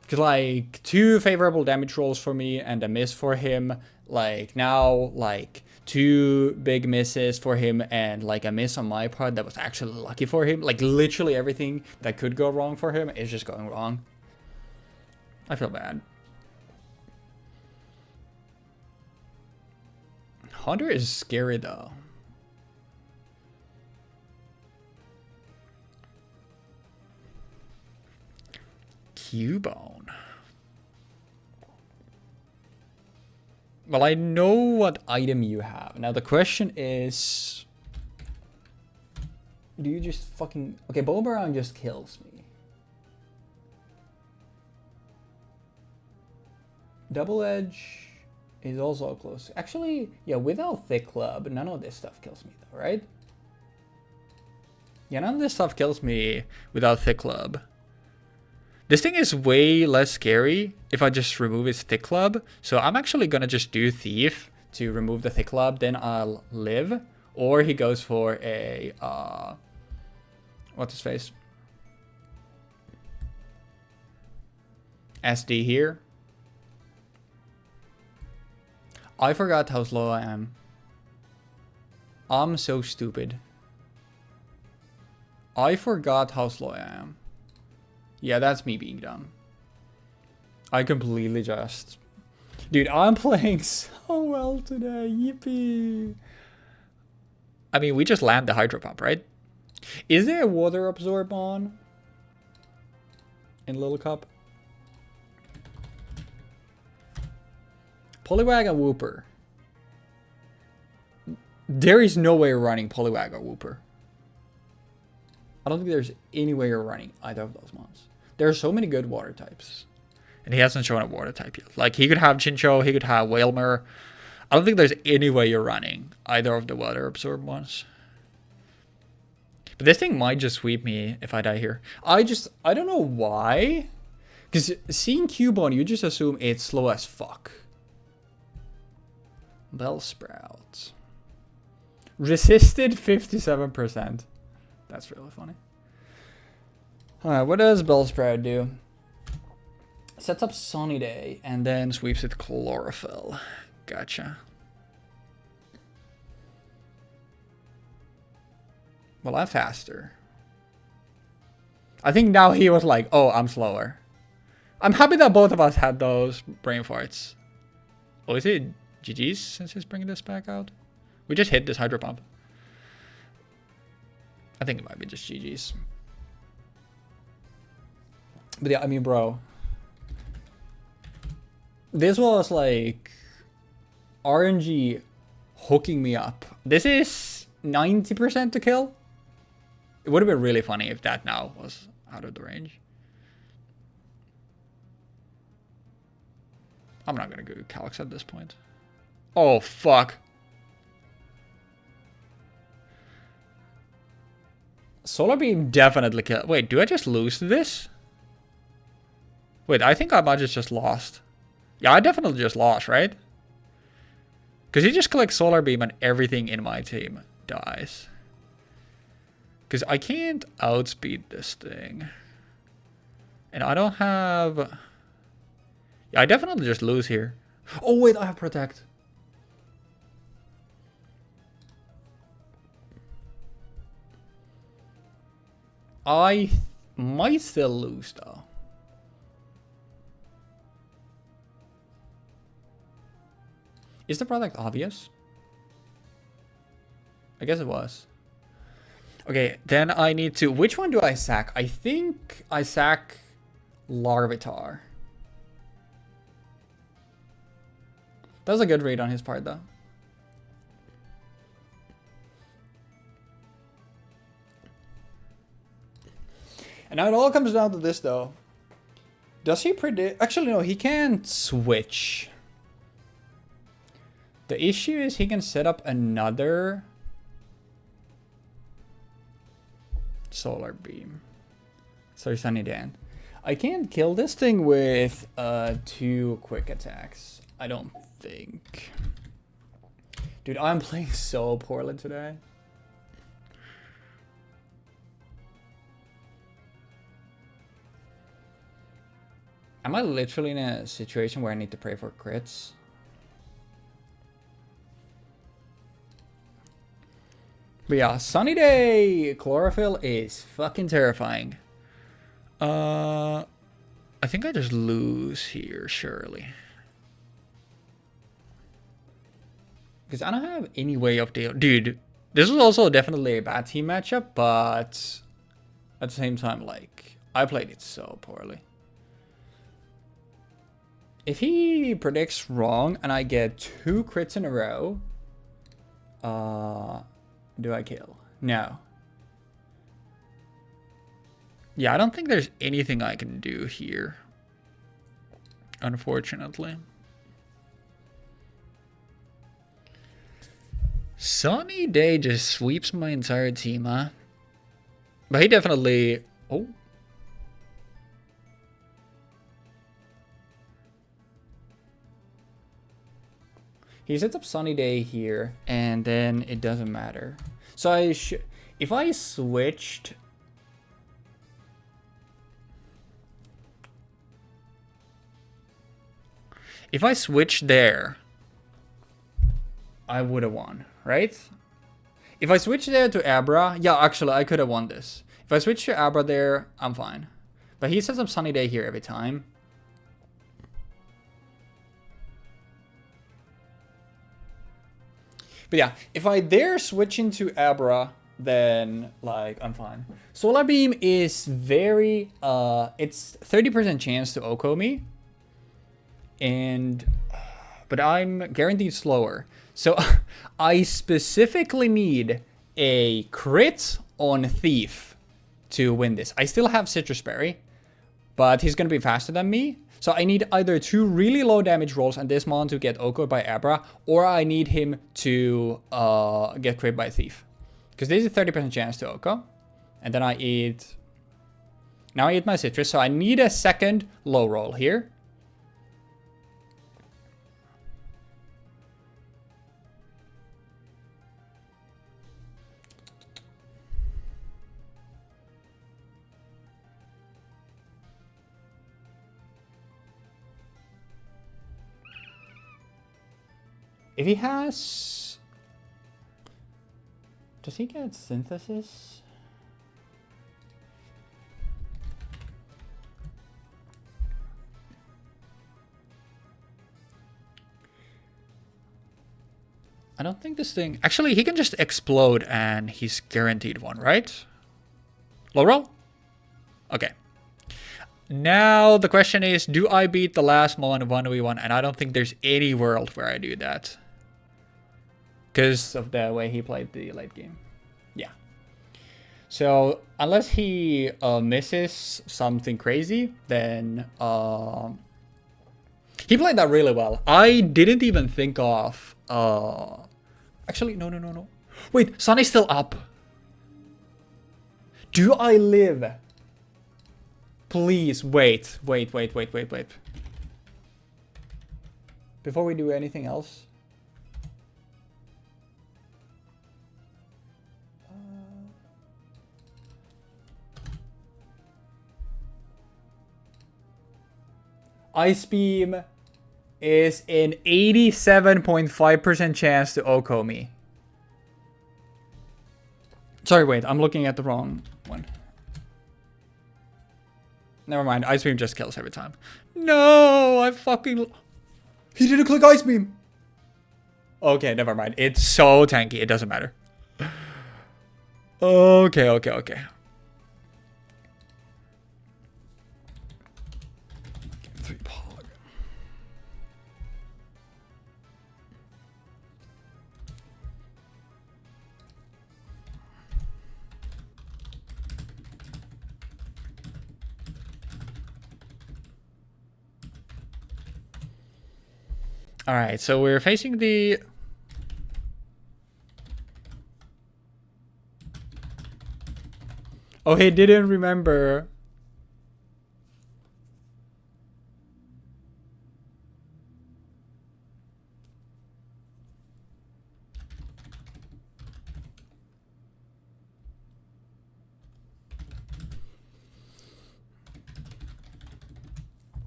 Because, like, 2 favorable damage rolls for me and a miss for him. Like, now, like, 2 big misses for him and, like, a miss on my part that was actually lucky for him. Like, literally everything that could go wrong for him is just going wrong. I feel bad. Hunter is scary, though. Cubone. Well, I know what item you have. Now the question is... Do you just fucking... Okay, Bulbaround just kills me. Double Edge is also close. Actually, yeah, without Thick Club, none of this stuff kills me though, right? Yeah, none of this stuff kills me without Thick Club. This thing is way less scary if I just remove his Thick Club. So I'm actually going to just do Thief to remove the Thick Club. Then I'll live. Or he goes for a... what's his face? SD here. I forgot how slow I am. I'm so stupid. I forgot how slow I am. Yeah, that's me being dumb. I completely just... Dude, I'm playing so well today. Yippee. I mean, we just land the Hydro Pump, right? Is there a Water Absorb on? In Little Cup? Poliwag and Wooper. There is no way you're running Poliwag or Wooper. I don't think there's any way you're running either of those mons. There are so many good water types. And he hasn't shown a water type yet. Like, he could have Chinchou, he could have Wailmer. I don't think there's any way you're running either of the water absorb ones. But this thing might just sweep me if I die here. I don't know why. Because seeing Cubone, you just assume it's slow as fuck. Bellsprout. Resisted 57%. That's really funny. Alright, what does Bellsprout do? Sets up Sunny Day and then sweeps with Chlorophyll. Gotcha. Well, I'm faster. I think now he was like, oh, I'm slower. I'm happy that both of us had those brain farts. Oh, is it GG's since he's bringing this back out? We just hit this Hydro Pump. I think it might be just GG's. But yeah, I mean, bro. This was like RNG hooking me up. This is 90% to kill. It would have been really funny if that now was out of the range. I'm not gonna go Calyx at this point. Oh, fuck. Solar Beam definitely kill. Wait, do I just lose this? Wait, I think I might have just lost. Yeah, I definitely just lost, right? Because he just clicks Solar Beam and everything in my team dies. Because I can't outspeed this thing. And I don't have... Yeah, I definitely just lose here. Oh, wait, I have Protect. I might still lose, though. Is the product obvious? I guess it was. Okay, then I need to... Which one do I sack? I think I sack Larvitar. That was a good read on his part, though. And now it all comes down to this, though. Does he predict... Actually, no, he can't switch. The issue is he can set up another... Solar Beam. Sorry, Sunny Dan. I can't kill this thing with 2 quick attacks. I don't think. Dude, I'm playing so poorly today. Am I literally in a situation where I need to pray for crits? But yeah, Sunny Day Chlorophyll is fucking terrifying. I think I just lose here, surely. Because I don't have any way of dealing... Dude, this was also definitely a bad team matchup, but at the same time, like, I played it so poorly. If he predicts wrong and I get 2 crits in a row, do I kill? No. Yeah, I don't think there's anything I can do here, unfortunately. Sunny Day just sweeps my entire team, huh? But he definitely... Oh. He sets up Sunny Day here, and then it doesn't matter. So I should... If I switched... If I switched there, I would have won, right? If I switched there to Abra, yeah, actually, I could have won this. If I switch to Abra there, I'm fine. But he sets up Sunny Day here every time. But yeah, if I dare switch into Abra, then, like, I'm fine. Solar Beam is very, it's 30% chance to OHKO me. But I'm guaranteed slower. So I specifically need a crit on Thief to win this. I still have Citrus Berry, but he's going to be faster than me. So I need either 2 really low damage rolls and this Mon to get OHKO'd by Abra, or I need him to get crit by Thief. Because this is 30% chance to OHKO. And then I eat... Now I eat my Citrus, so I need a second low roll here. If he has... Does he get synthesis? I don't think this thing... Actually, he can just explode and he's guaranteed one, right? Low roll? Okay. Now the question is, do I beat the last one 1v1? And I don't think there's any world where I do that. Because of the way he played the late game. Yeah. So, unless he misses something crazy, then... he played that really well. I didn't even think of... Actually, no. Wait, sun is still up. Do I live? Please, wait. Before we do anything else. Ice Beam is an 87.5% chance to Oko me. Sorry, wait, I'm looking at the wrong one. Never mind, Ice Beam just kills every time. No, I fucking... He didn't click Ice Beam! Okay, never mind. It's so tanky, it doesn't matter. Okay. Alright, so we're facing the... Oh, he didn't remember.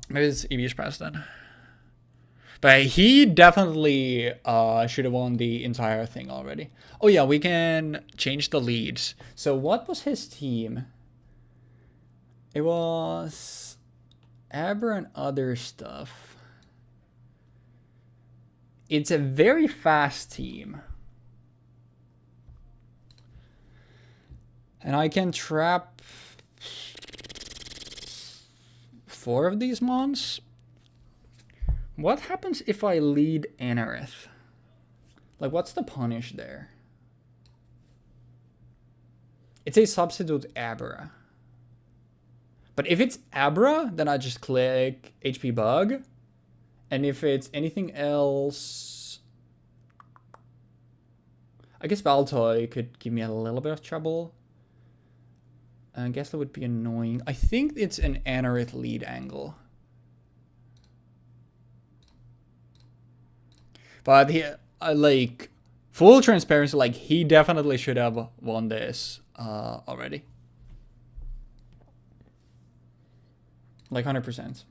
Maybe it's EV's press then. But he definitely should have won the entire thing already. Oh yeah, we can change the leads. So what was his team? It was Aber and other stuff. It's a very fast team. And I can trap 4 of these Mons. What happens if I lead Anorith? Like, what's the punish there? It's a substitute Abra. But if it's Abra, then I just click HP Bug. And if it's anything else... I guess Valtoy could give me a little bit of trouble. I guess that would be annoying. I think it's an Anorith lead angle. But he, like, full transparency, like, he definitely should have won this already. Like, 100%.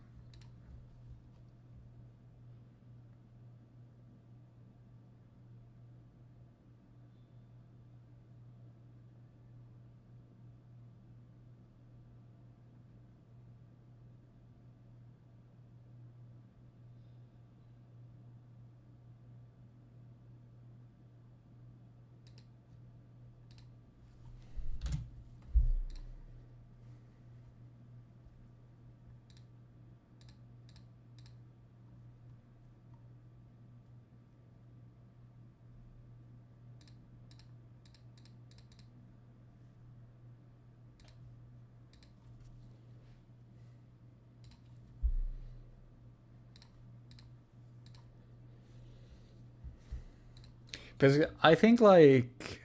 Because I think, like,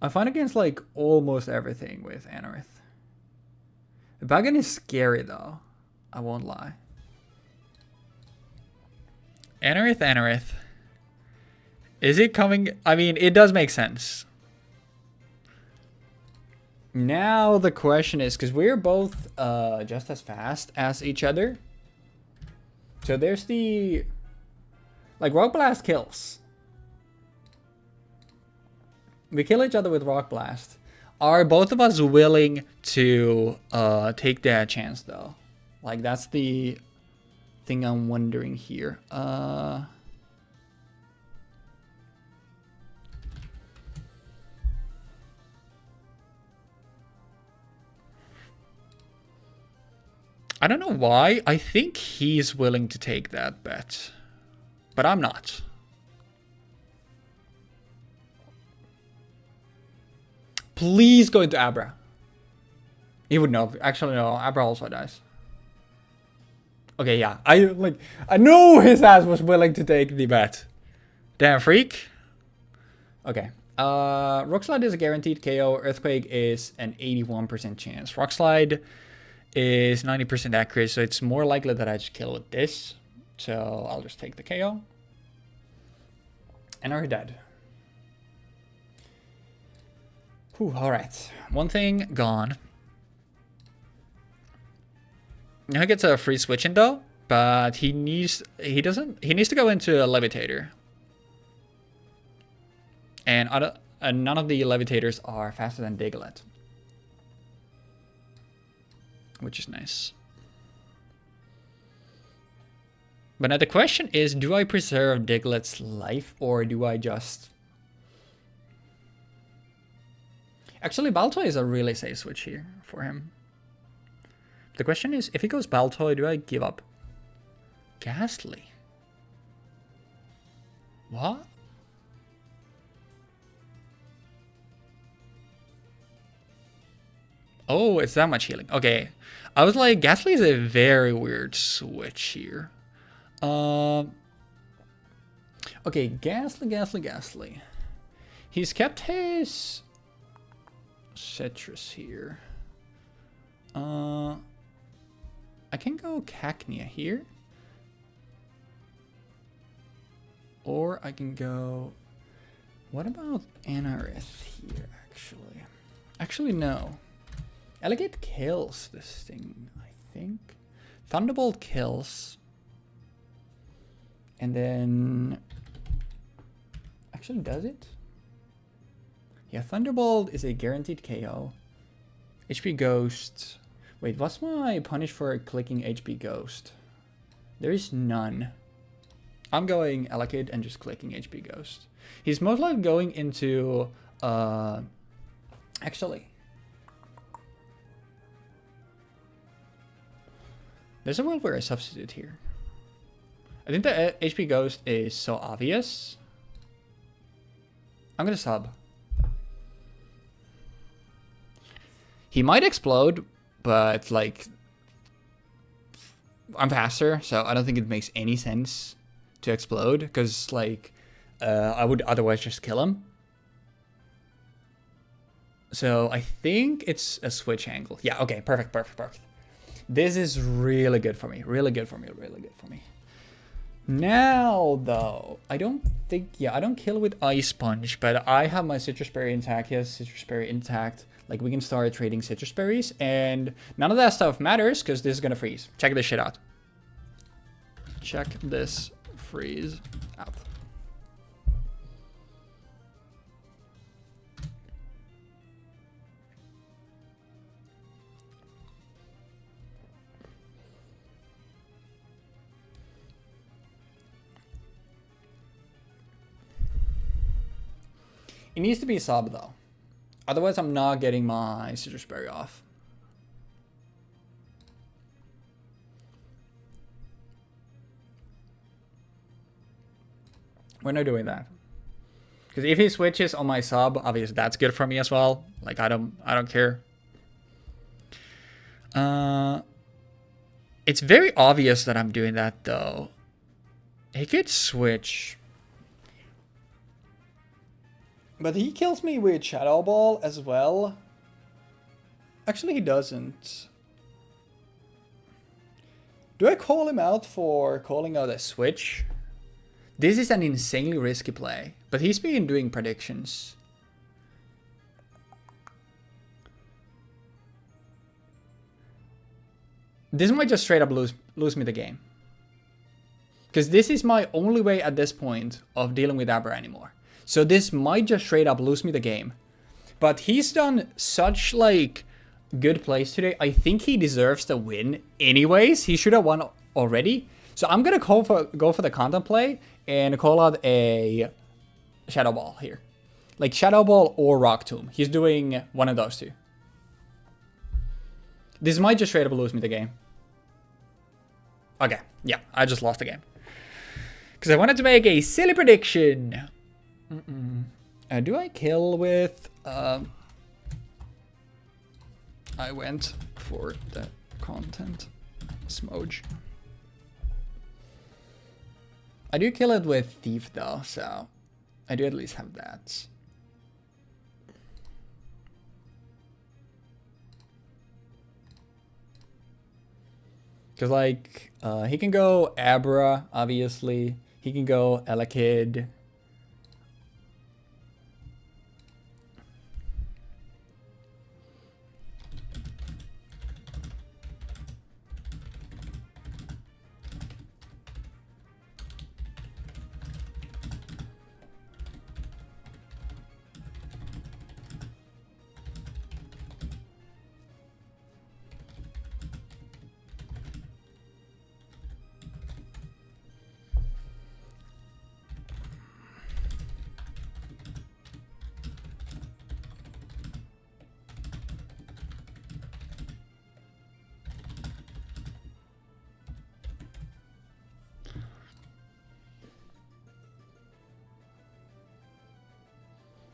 I find against, like, almost everything with Anorith. The Bagan is scary, though. I won't lie. Anorith. Is it coming? I mean, it does make sense. Now the question is, because we're both just as fast as each other. So there's the Like, Rock Blast kills. We kill each other with Rock Blast. Are both of us willing to take that chance, though? Like, that's the thing I'm wondering here. I don't know why. I think he's willing to take that bet. But I'm not. Please go into Abra. He would know. Actually, no. Abra also dies. Okay, yeah. I know his ass was willing to take the bet. Damn freak. Okay. Rock Slide is a guaranteed KO. Earthquake is an 81% chance. Rock Slide is 90% accurate, so it's more likely that I just kill with this. So I'll just take the KO. And are dead. Whew, alright. One thing gone. Now he gets a free switch in though, but he needs to go into a levitator. And none of the levitators are faster than Diglett. Which is nice. But now the question is, do I preserve Diglett's life or do I just... Actually, Baltoy is a really safe switch here for him. The question is, if he goes Baltoy, do I give up Ghastly? What? Oh, it's that much healing. Okay. I was like, Ghastly is a very weird switch here. Okay, Ghastly. He's kept his citrus here. I can go Cacnea here. Or I can go... What about Anarith here, actually? Actually, no. Elegate kills this thing, I think. Thunderbolt kills. And then... Actually, does it? Yeah, Thunderbolt is a guaranteed KO. HP Ghost... Wait, what's my punish for clicking HP Ghost? There is none. I'm going Allocate and just clicking HP Ghost. He's most likely going into... Actually... There's a world where I substitute here. I think the HP Ghost is so obvious. I'm gonna sub. He might explode, but like... I'm faster, so I don't think it makes any sense to explode, because like I would otherwise just kill him. So I think it's a switch angle. Yeah, okay, perfect. This is really good for me. Really good for me. Now, though, I don't kill with Ice Punch, but I have my Citrus Berry intact. He has Citrus Berry intact. Like, we can start trading Citrus Berries, and none of that stuff matters, because this is gonna freeze. Check this shit out. Check this freeze out. It needs to be sub though. Otherwise, I'm not getting my Citrus Berry off. We're not doing that. Because if he switches on my sub, obviously that's good for me as well. Like I don't care. It's very obvious that I'm doing that though. He could switch. But he kills me with Shadow Ball as well. Actually, he doesn't. Do I call him out for calling out a switch? This is an insanely risky play. But he's been doing predictions. This might just straight up lose me the game. Because this is my only way at this point of dealing with Abra anymore. So this might just straight up lose me the game. But he's done such like good plays today. I think he deserves the win anyways. He should have won already. So I'm gonna go for the content play and call out a Shadow Ball here. Like Shadow Ball or Rock Tomb. He's doing one of those two. This might just straight up lose me the game. Okay, yeah, I just lost the game. Because I wanted to make a silly prediction. Do I kill with... I went for the content. Smoj. I do kill it with Thief though, so... I do at least have that. Because, like, he can go Abra, obviously. He can go Elekid.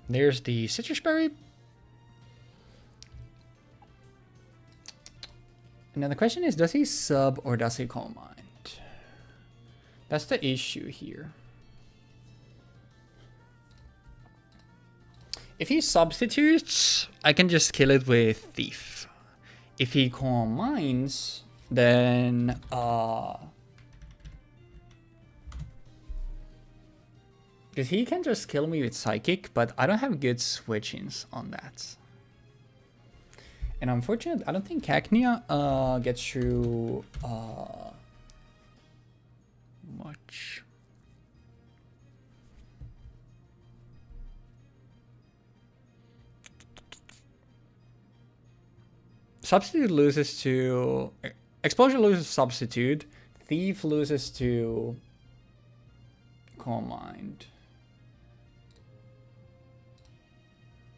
There's the Citrus Berry. Now the question is, does he sub or does he Calm Mind? That's the issue here. If he substitutes, I can just kill it with Thief. If he Calm Minds, then because he can just kill me with Psychic, but I don't have good switch-ins on that. And unfortunately, I don't think Cacnea gets through much. Substitute loses to... Explosion loses Substitute. Thief loses to Calm Mind.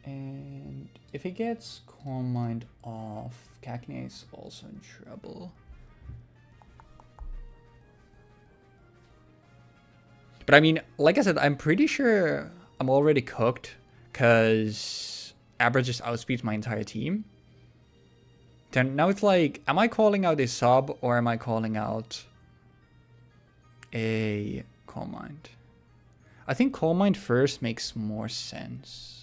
And if he gets Calm Mind off, Cacnea is also in trouble. But I mean, like I said, I'm pretty sure I'm already cooked because Abra just outspeeds my entire team. Then now it's like, am I calling out a sub or am I calling out a Calm Mind? I think Calm Mind first makes more sense.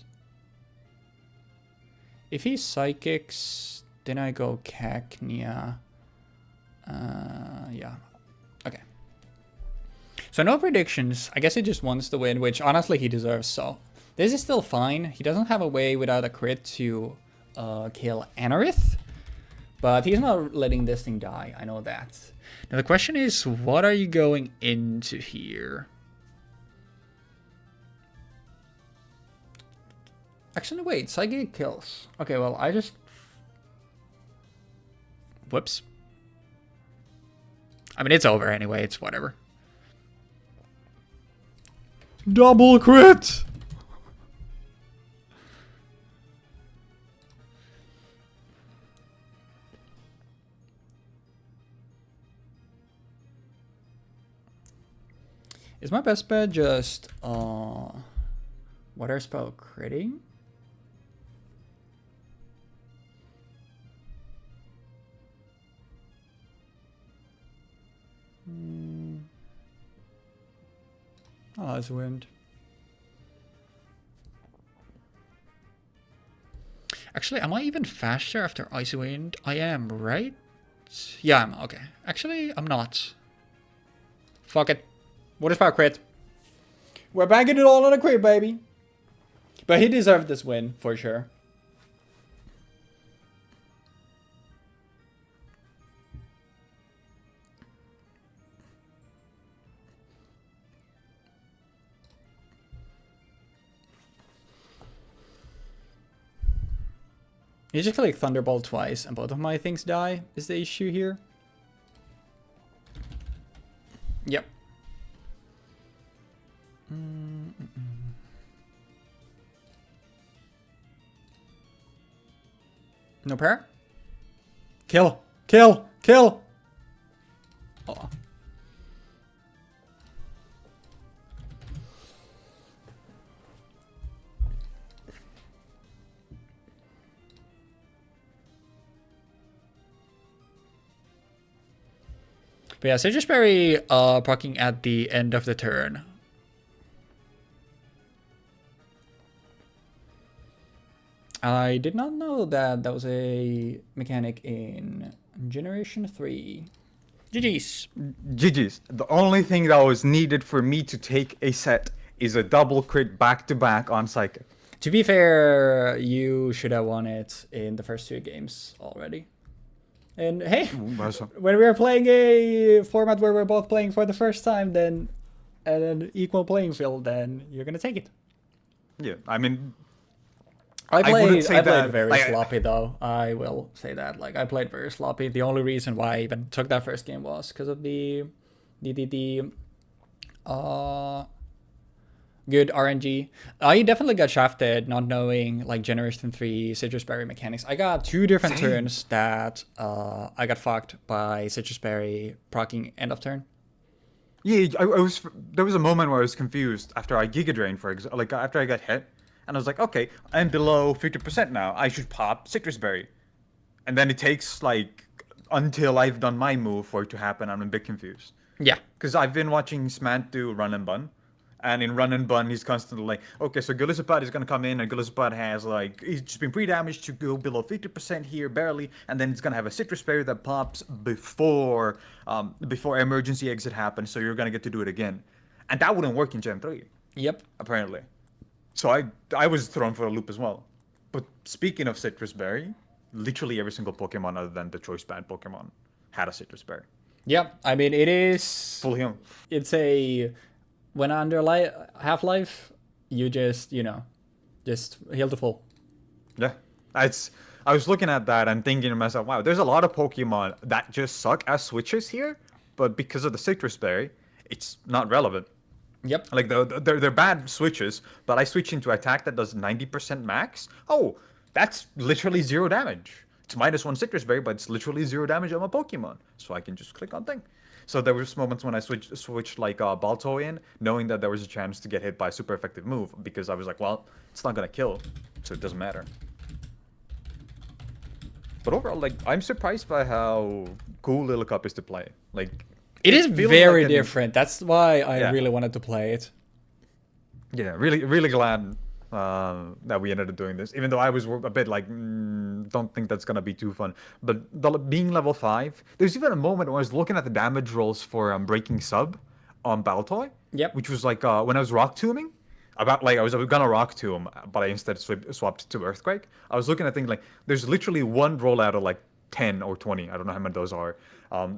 If he Psychics, then I go Cacnea. Yeah. Okay. So no predictions. I guess he just wants the win, which honestly he deserves. So this is still fine. He doesn't have a way without a crit to kill Anorith. But he's not letting this thing die. I know that. Now the question is, what are you going into here? Actually, wait. Psychic kills. Okay, well, I just... Whoops. I mean, it's over anyway. It's whatever. Double crit! Is my best bet just water spell critting? Oh, it's wind. Actually, am I even faster after Icy Wind? I am, right? Yeah, I'm okay. Actually, I'm not. Fuck it. What is power crit? We're banking it all on a crit, baby. But he deserved this win, for sure. You just click Thunderbolt twice and both of my things die, is the issue here. Yep. No pair? Kill! Kill! Kill! Oh. But yeah, Citrus Berry proccing at the end of the turn. I did not know that that was a mechanic in Generation 3. GG's. GG's. The only thing that was needed for me to take a set is a double crit back-to-back on Psychic. To be fair, you should have won it in the first 2 games already. And hey, when we are playing a format where we're both playing for the first time, then at an equal playing field, then you're gonna take it. Yeah, I mean, I played very sloppy though. I will say that. Like, I played very sloppy. The only reason why I even took that first game was because of the good RNG. I definitely got shafted not knowing like Generation 3 Citrus Berry mechanics. I got 2 different turns that I got fucked by Citrus Berry proccing end of turn. Yeah, I was. There was a moment where I was confused after I Giga Drain, for example, like after I got hit, and I was like, okay, I'm below 50% now. I should pop Citrus Berry, and then it takes like until I've done my move for it to happen. I'm a bit confused. Yeah, because I've been watching Smant do Run and Bun. And in Run and Bun, he's constantly like, okay, so Gullisapad is going to come in, and Gullisapad has, like, he's just been pre-damaged to go below 50% here, barely, and then it's going to have a Citrus Berry that pops before emergency exit happens, so you're going to get to do it again. And that wouldn't work in Gen 3. Yep. Apparently. So I was thrown for a loop as well. But speaking of Citrus Berry, literally every single Pokemon other than the Choice Band Pokemon had a Citrus Berry. Yep, I mean, it is... Full heal. It's a... When under Half-Life, you just, just heal to full. Yeah. I was looking at that and thinking to myself, wow, there's a lot of Pokemon that just suck as switches here, but because of the Citrus Berry, it's not relevant. Yep. Like, they're bad switches, but I switch into attack that does 90% max. Oh, that's literally 0 damage. It's -1 Citrus Berry, but it's literally 0 damage on my Pokemon. So I can just click on thing. So there was moments when I switched like Balto in, knowing that there was a chance to get hit by a super effective move, because I was like, well, it's not gonna kill, so it doesn't matter. But overall, like, I'm surprised by how cool Little Cup is to play. Like, it is very like different. That's why I really wanted to play it. Yeah, really glad that we ended up doing this, even though I was a bit like, don't think that's gonna be too fun. But being level 5, there's even a moment where I was looking at the damage rolls for breaking sub on Baltoy. Yep. Which was like when I was rock tombing, I was gonna rock tomb, but I instead swapped to earthquake. I was looking at things like there's literally one roll out of like 10 or 20, I don't know how many those are,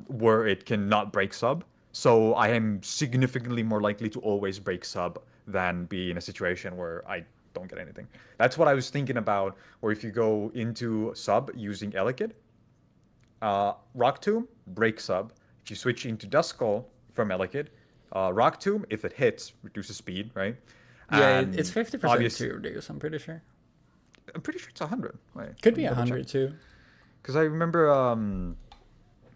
where it can not break sub. So I am significantly more likely to always break sub than be in a situation where I don't get anything. That's what I was thinking about, where if you go into sub using Elekid, Rock Tomb, break sub. If you switch into Duskull from Elekid, Rock Tomb, if it hits, reduces speed, right? Yeah, it's 50% to reduce, I'm pretty sure. I'm pretty sure it's 100. Wait, could be 100 too. Because I remember,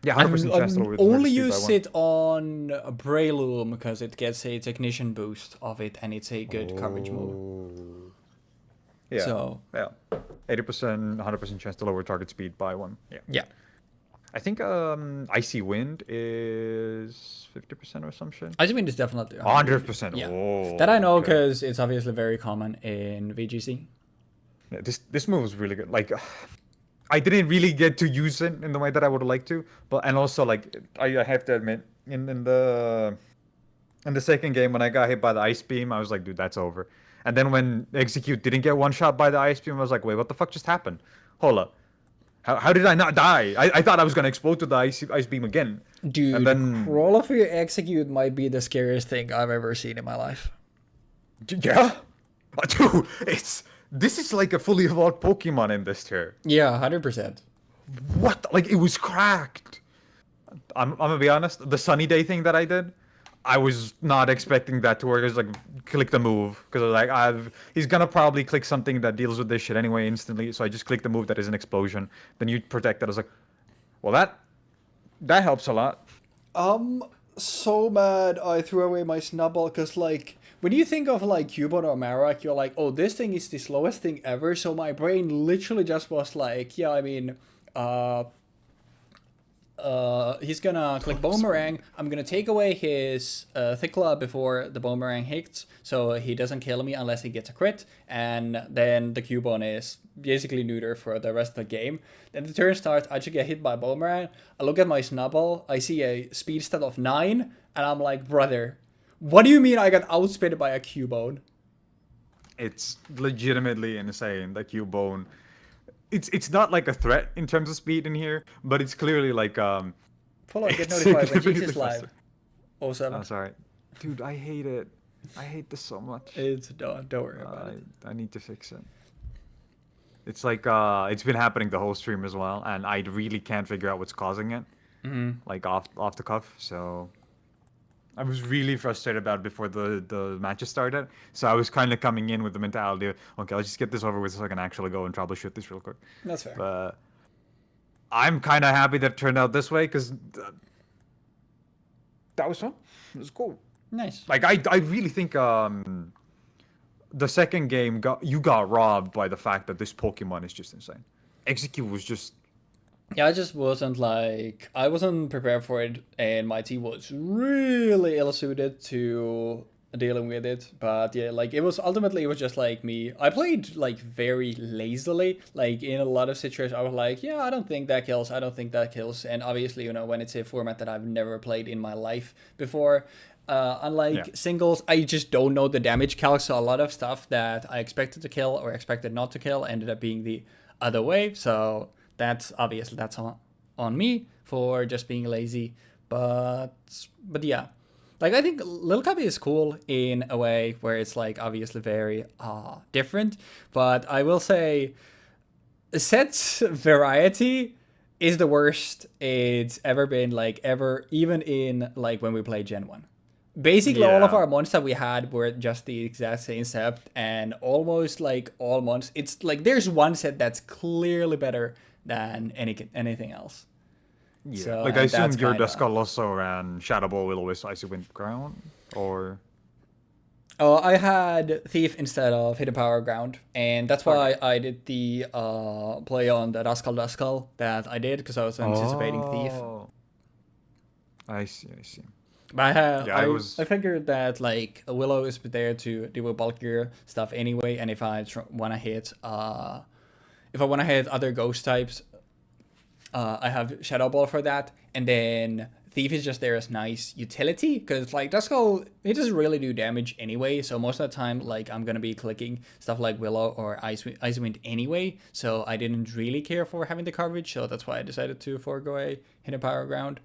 yeah, 100% chance to only use it on Breloom because it gets a technician boost of it, and it's a good coverage move. Yeah. So, yeah, 80%, 100% chance to lower target speed by 1. Yeah. Yeah. I think Icy Wind is 50% or some shit. Icy Wind is definitely 100%. Yeah. Oh, that I know because it's obviously very common in VGC. Yeah, this move was really good. Like, I didn't really get to use it in the way that I would like to, but and also like I have to admit, in the second game when I got hit by the ice beam, I was like, dude, that's over. And then when Execute didn't get one shot by the ice beam, I was like, wait, what the fuck just happened? Hold up. How did I not die? I thought I was gonna explode to the ice beam again. Dude, and then roll off your Execute might be the scariest thing I've ever seen in my life. Yeah, dude, this is like a fully evolved Pokemon in this tier. Yeah, 100%. What? Like, it was cracked. I'm gonna be honest. The sunny day thing that I did, I was not expecting that to work. I was like, click the move because like he's gonna probably click something that deals with this shit anyway instantly. So I just clicked the move that is an explosion. Then you protect that. I was like, well that helps a lot. I'm so mad I threw away my Snubbull because, like, when you think of, like, Cubone or Marowak, you're like, oh, this thing is the slowest thing ever. So my brain literally just was like, yeah, I mean, he's gonna click Boomerang. I'm gonna take away his Thickla before the Boomerang hits, so he doesn't kill me unless he gets a crit, and then the Cubone is basically neuter for the rest of the game. Then the turn starts, I should get hit by Boomerang. I look at my Snubbull, I see a speed stat of 9, and I'm like, brother, what do you mean I got outsped by a Cubone? It's legitimately insane. The Cubone. It's not like a threat in terms of speed in here, but it's clearly like Follow and get notified when Jeexx significantly is live. faster. Oh, 07. Oh, sorry, dude. I hate it. I hate this so much. Don't worry about it. I need to fix it. It's like it's been happening the whole stream as well, and I really can't figure out what's causing it. Like off the cuff. So I was really frustrated about it before the matches started. So I was kind of coming in with the mentality of, okay, let's just get this over with so I can actually go and troubleshoot this real quick. That's fair. But I'm kind of happy that it turned out this way because that was fun. It was cool. Nice. Like I really think the second game got robbed by the fact that this Pokemon is just insane. Execute was just Yeah, I just wasn't like, I wasn't prepared for it, and my team was really ill-suited to dealing with it. But yeah, like, it was just like me. I played like very lazily, like in a lot of situations. I was like, yeah, I don't think that kills. I don't think that kills. And obviously, you know, when it's a format that I've never played in my life before, unlike singles, I just don't know the damage calc. So a lot of stuff that I expected to kill or expected not to kill ended up being the other way. So that's on me for just being lazy. But yeah. Like, I think Lil Cubby is cool in a way where it's, like, obviously very different. But I will say, Set's variety is the worst it's ever been, like, ever, even in, like, when we played Gen 1. Basically, all of our Mons that we had were just the exact same set, and almost, like, all Mons, it's, like, there's one set that's clearly better than anything else. yeah. So, Like I and that's assumed your kinda- Duscaloso and Shadow Ball, Will-O-Wisp, Icy Wind, Ground, or Oh, I had Thief instead of Hidden Power Ground, and that's why I did the play on the Duskull that I did, because I was anticipating Thief. I see. But I I figured that, like, a Willow is there to deal with bulkier stuff anyway, and if I want to hit other ghost types, I have Shadow Ball for that, and then Thief is just there as nice utility, because, like, Duskull, it doesn't really do damage anyway, so most of the time, like, I'm gonna be clicking stuff like Willow or Ice Wind anyway, so I didn't really care for having the coverage, so that's why I decided to forego a Hidden Power Ground.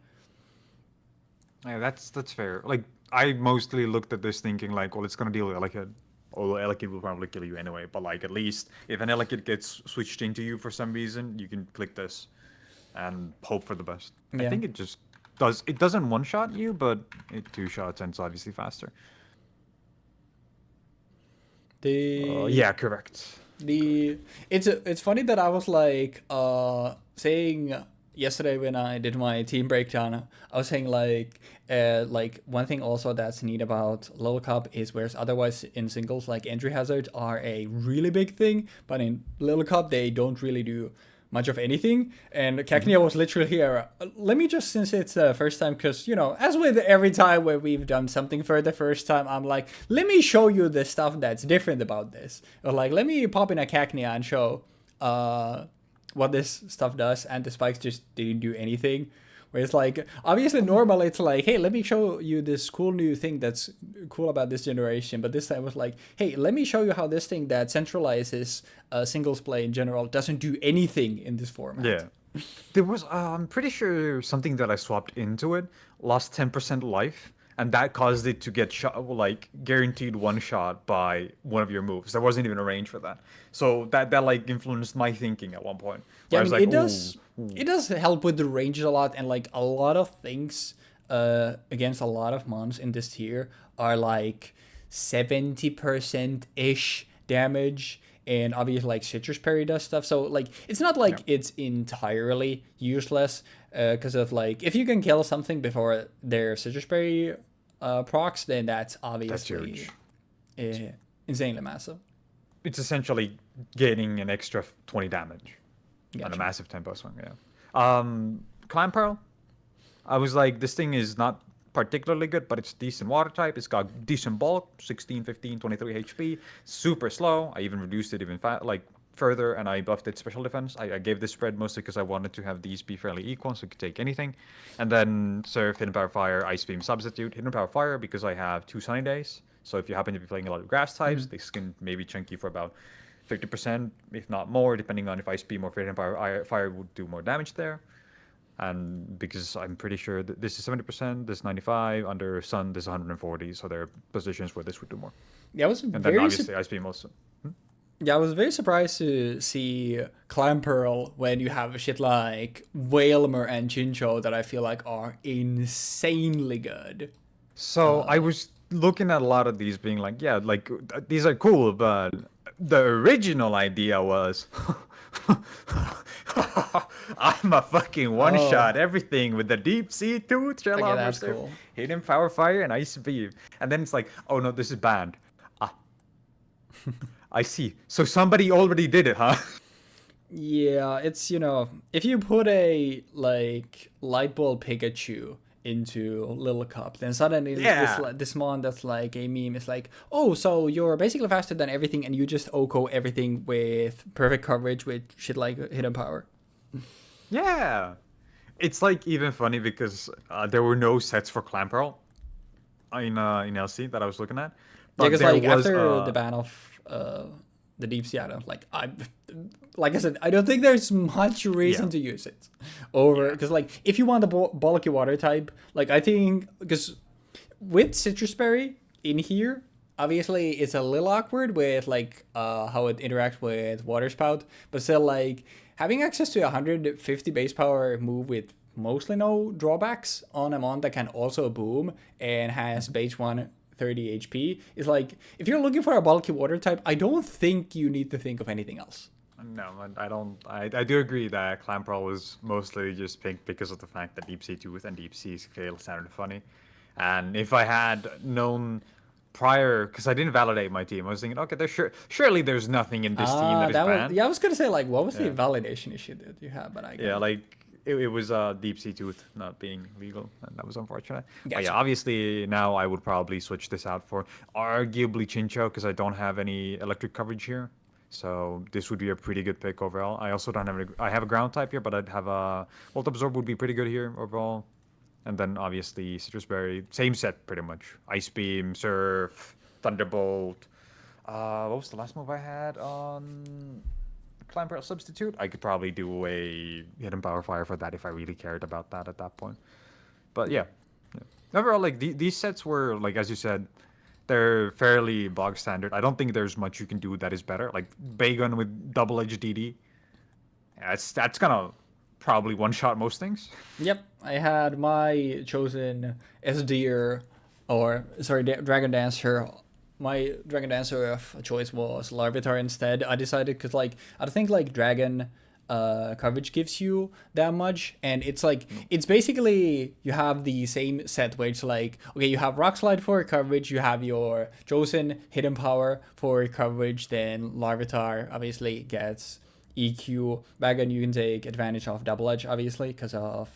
Yeah, that's fair. Like I mostly looked at this thinking like, well, it's gonna deal with Elekid. Although Elekid will probably kill you anyway, but like at least if an Elekid gets switched into you for some reason, you can click this and hope for the best. Yeah. I think it just doesn't one shot you, but it two shots and it's obviously faster. Yeah, correct. It's funny that I was like saying yesterday when I did my team breakdown, I was saying like one thing also that's neat about Lil Cup is whereas otherwise in singles like entry hazards are a really big thing, but in Lil Cup they don't really do much of anything. And Cacnea was literally here. Let me just, since it's the first time, because, you know, as with every time where we've done something for the first time, I'm like, let me show you the stuff that's different about this. Or like, let me pop in a Cacnea and show what this stuff does. And the spikes just didn't do anything. Where it's like, obviously normally it's like, hey, let me show you this cool new thing that's cool about this generation. But this time it was like, hey, let me show you how this thing that centralizes singles play in general doesn't do anything in this format. Yeah. There was, I'm pretty sure something that I swapped into it lost 10% life. and that caused it to get shot, like guaranteed one shot by one of your moves. There wasn't even a range for that, so that like influenced my thinking at one point. Yeah, Where I I was mean, like, it does help with the ranges a lot, and like a lot of things against a lot of mons in this tier are like 70% ish damage, and obviously like citrus berry does stuff. So like it's not like it's entirely useless because of like if you can kill something before their citrus berry procs, then that's obviously insanely massive. it's essentially gaining an extra 20 damage on a massive tempo swing. Yeah. Clan Pearl. I was like, this thing is not particularly good, but it's decent water type. It's got decent bulk, 16, 15, 23 HP. Super slow. I even reduced it even further, and I buffed its special defense. I gave this spread mostly because I wanted to have these be fairly equal, so it could take anything. And then Surf, Hidden Power Fire, Ice Beam Substitute. Hidden Power Fire because I have 2 Sunny Days. So if you happen to be playing a lot of grass types, this can maybe chunk you for about 50%, if not more, depending on if Ice Beam or Hidden Power Fire would do more damage there. And because I'm pretty sure that this is 70%, this is 95, under Sun, this is 140, so there are positions where this would do more. Yeah, I was and then obviously Ice Beam also. Yeah, I was very surprised to see Clan Pearl when you have shit like Whalmer and Chincho that I feel like are insanely good. So I was looking at a lot of these being like, yeah, like these are cool, but the original idea was I'm a fucking one-shot everything with the deep sea tooth, shell armor, cool. Hidden Power Fire, and Ice Beam. And then it's like, oh no, this is banned. I see. So somebody already did it, huh? Yeah, it's, you know, if you put a, like, Light Ball Pikachu into Little Cup, then suddenly this mon that's like a meme is like, oh, so you're basically faster than everything and you just OHKO everything with perfect coverage with shit like Hidden Power. Yeah. It's like even funny because there were no sets for Clan Pearl in LC that I was looking at. But yeah, because like after the ban of the Deep Sea, like I said, I don't think there's much reason to use it over because like if you want a bulky water type, like I think because with Citrus Berry in here, obviously it's a little awkward with like how it interacts with Water Spout, but still like having access to 150 base power move with mostly no drawbacks on a mon that can also boom and has base 130 HP is like, if you're looking for a bulky water type, I don't think you need to think of anything else. No, I don't. I do agree that Clan Pearl was mostly just picked because of the fact that Deep Sea Tooth and Deep Sea Scale sounded funny. And if I had known prior, because I didn't validate my team, I was thinking, okay, surely there's nothing in this team that is banned. I was gonna say, like, what was the validation issue that you had? But it was Deep Sea Tooth not being legal, and that was unfortunate. Gotcha. But yeah, obviously now I would probably switch this out for arguably Chincho because I don't have any electric coverage here. So this would be a pretty good pick overall. I also don't have I have a ground type here, but I'd have a Volt Absorb would be pretty good here overall. And then obviously Citrus Berry, same set pretty much. Ice Beam, Surf, Thunderbolt. What was the last move I had on Clan Pearl Substitute? I could probably do a Hidden Power Fire for that if I really cared about that at that point. But yeah. Overall, like these sets were, like as you said, they're fairly bog standard. I don't think there's much you can do that is better. Like Bagon with double-edged DD. That's gonna probably one-shot most things. Yep, I had my chosen Dragon Dancer. My Dragon Dancer of choice was Larvitar instead. I decided because like I don't think like Dragon coverage gives you that much, and it's like it's basically you have the same set where it's like, okay, you have Rock Slide for coverage, you have your chosen Hidden Power for coverage, then Larvitar obviously gets EQ. Bagon you can take advantage of Double Edge obviously because of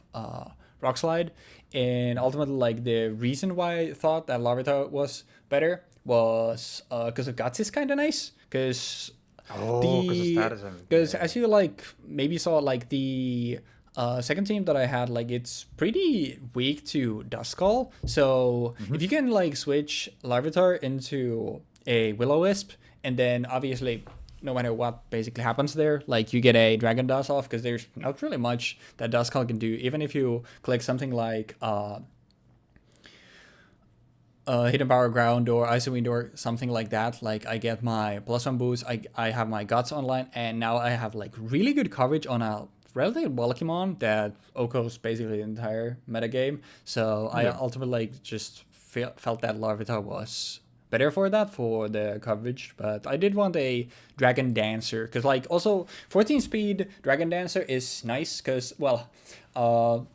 Rock Slide, and ultimately like the reason why I thought that Larvitar was better was because of Guts is kind of nice because because as you like maybe saw like the second team that I had, like it's pretty weak to Duskull, so if you can like switch Larvitar into a Will-O-Wisp, and then obviously no matter what basically happens there, like you get a Dragon Dust off because there's not really much that Duskull can do, even if you click something like Hidden Power Ground or Icy Wind or something like that, like I get my +1 boost, I have my Guts online, and now I have like really good coverage on a relatively Pokemon that OHKOs basically the entire metagame. So I ultimately like just felt that Larvitar was better for that, for the coverage. But I did want a Dragon Dancer, because like also 14 speed Dragon Dancer is nice, because well, to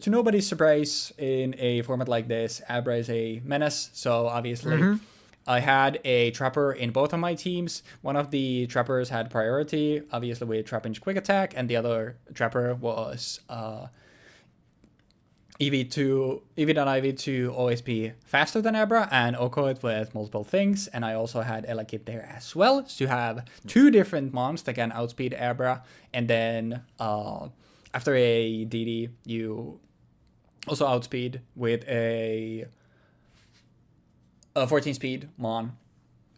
nobody's surprise, in a format like this, Abra is a menace, so obviously I had a Trapper in both of my teams. One of the Trappers had priority, obviously with Trapinch Quick Attack, and the other Trapper was EV2, EV.IV to always be faster than Abra and OHKO it with multiple things. And I also had Elekid there as well, to have two different Mons that can outspeed Abra. And then after a DD, you also outspeed with a 14 speed Mon,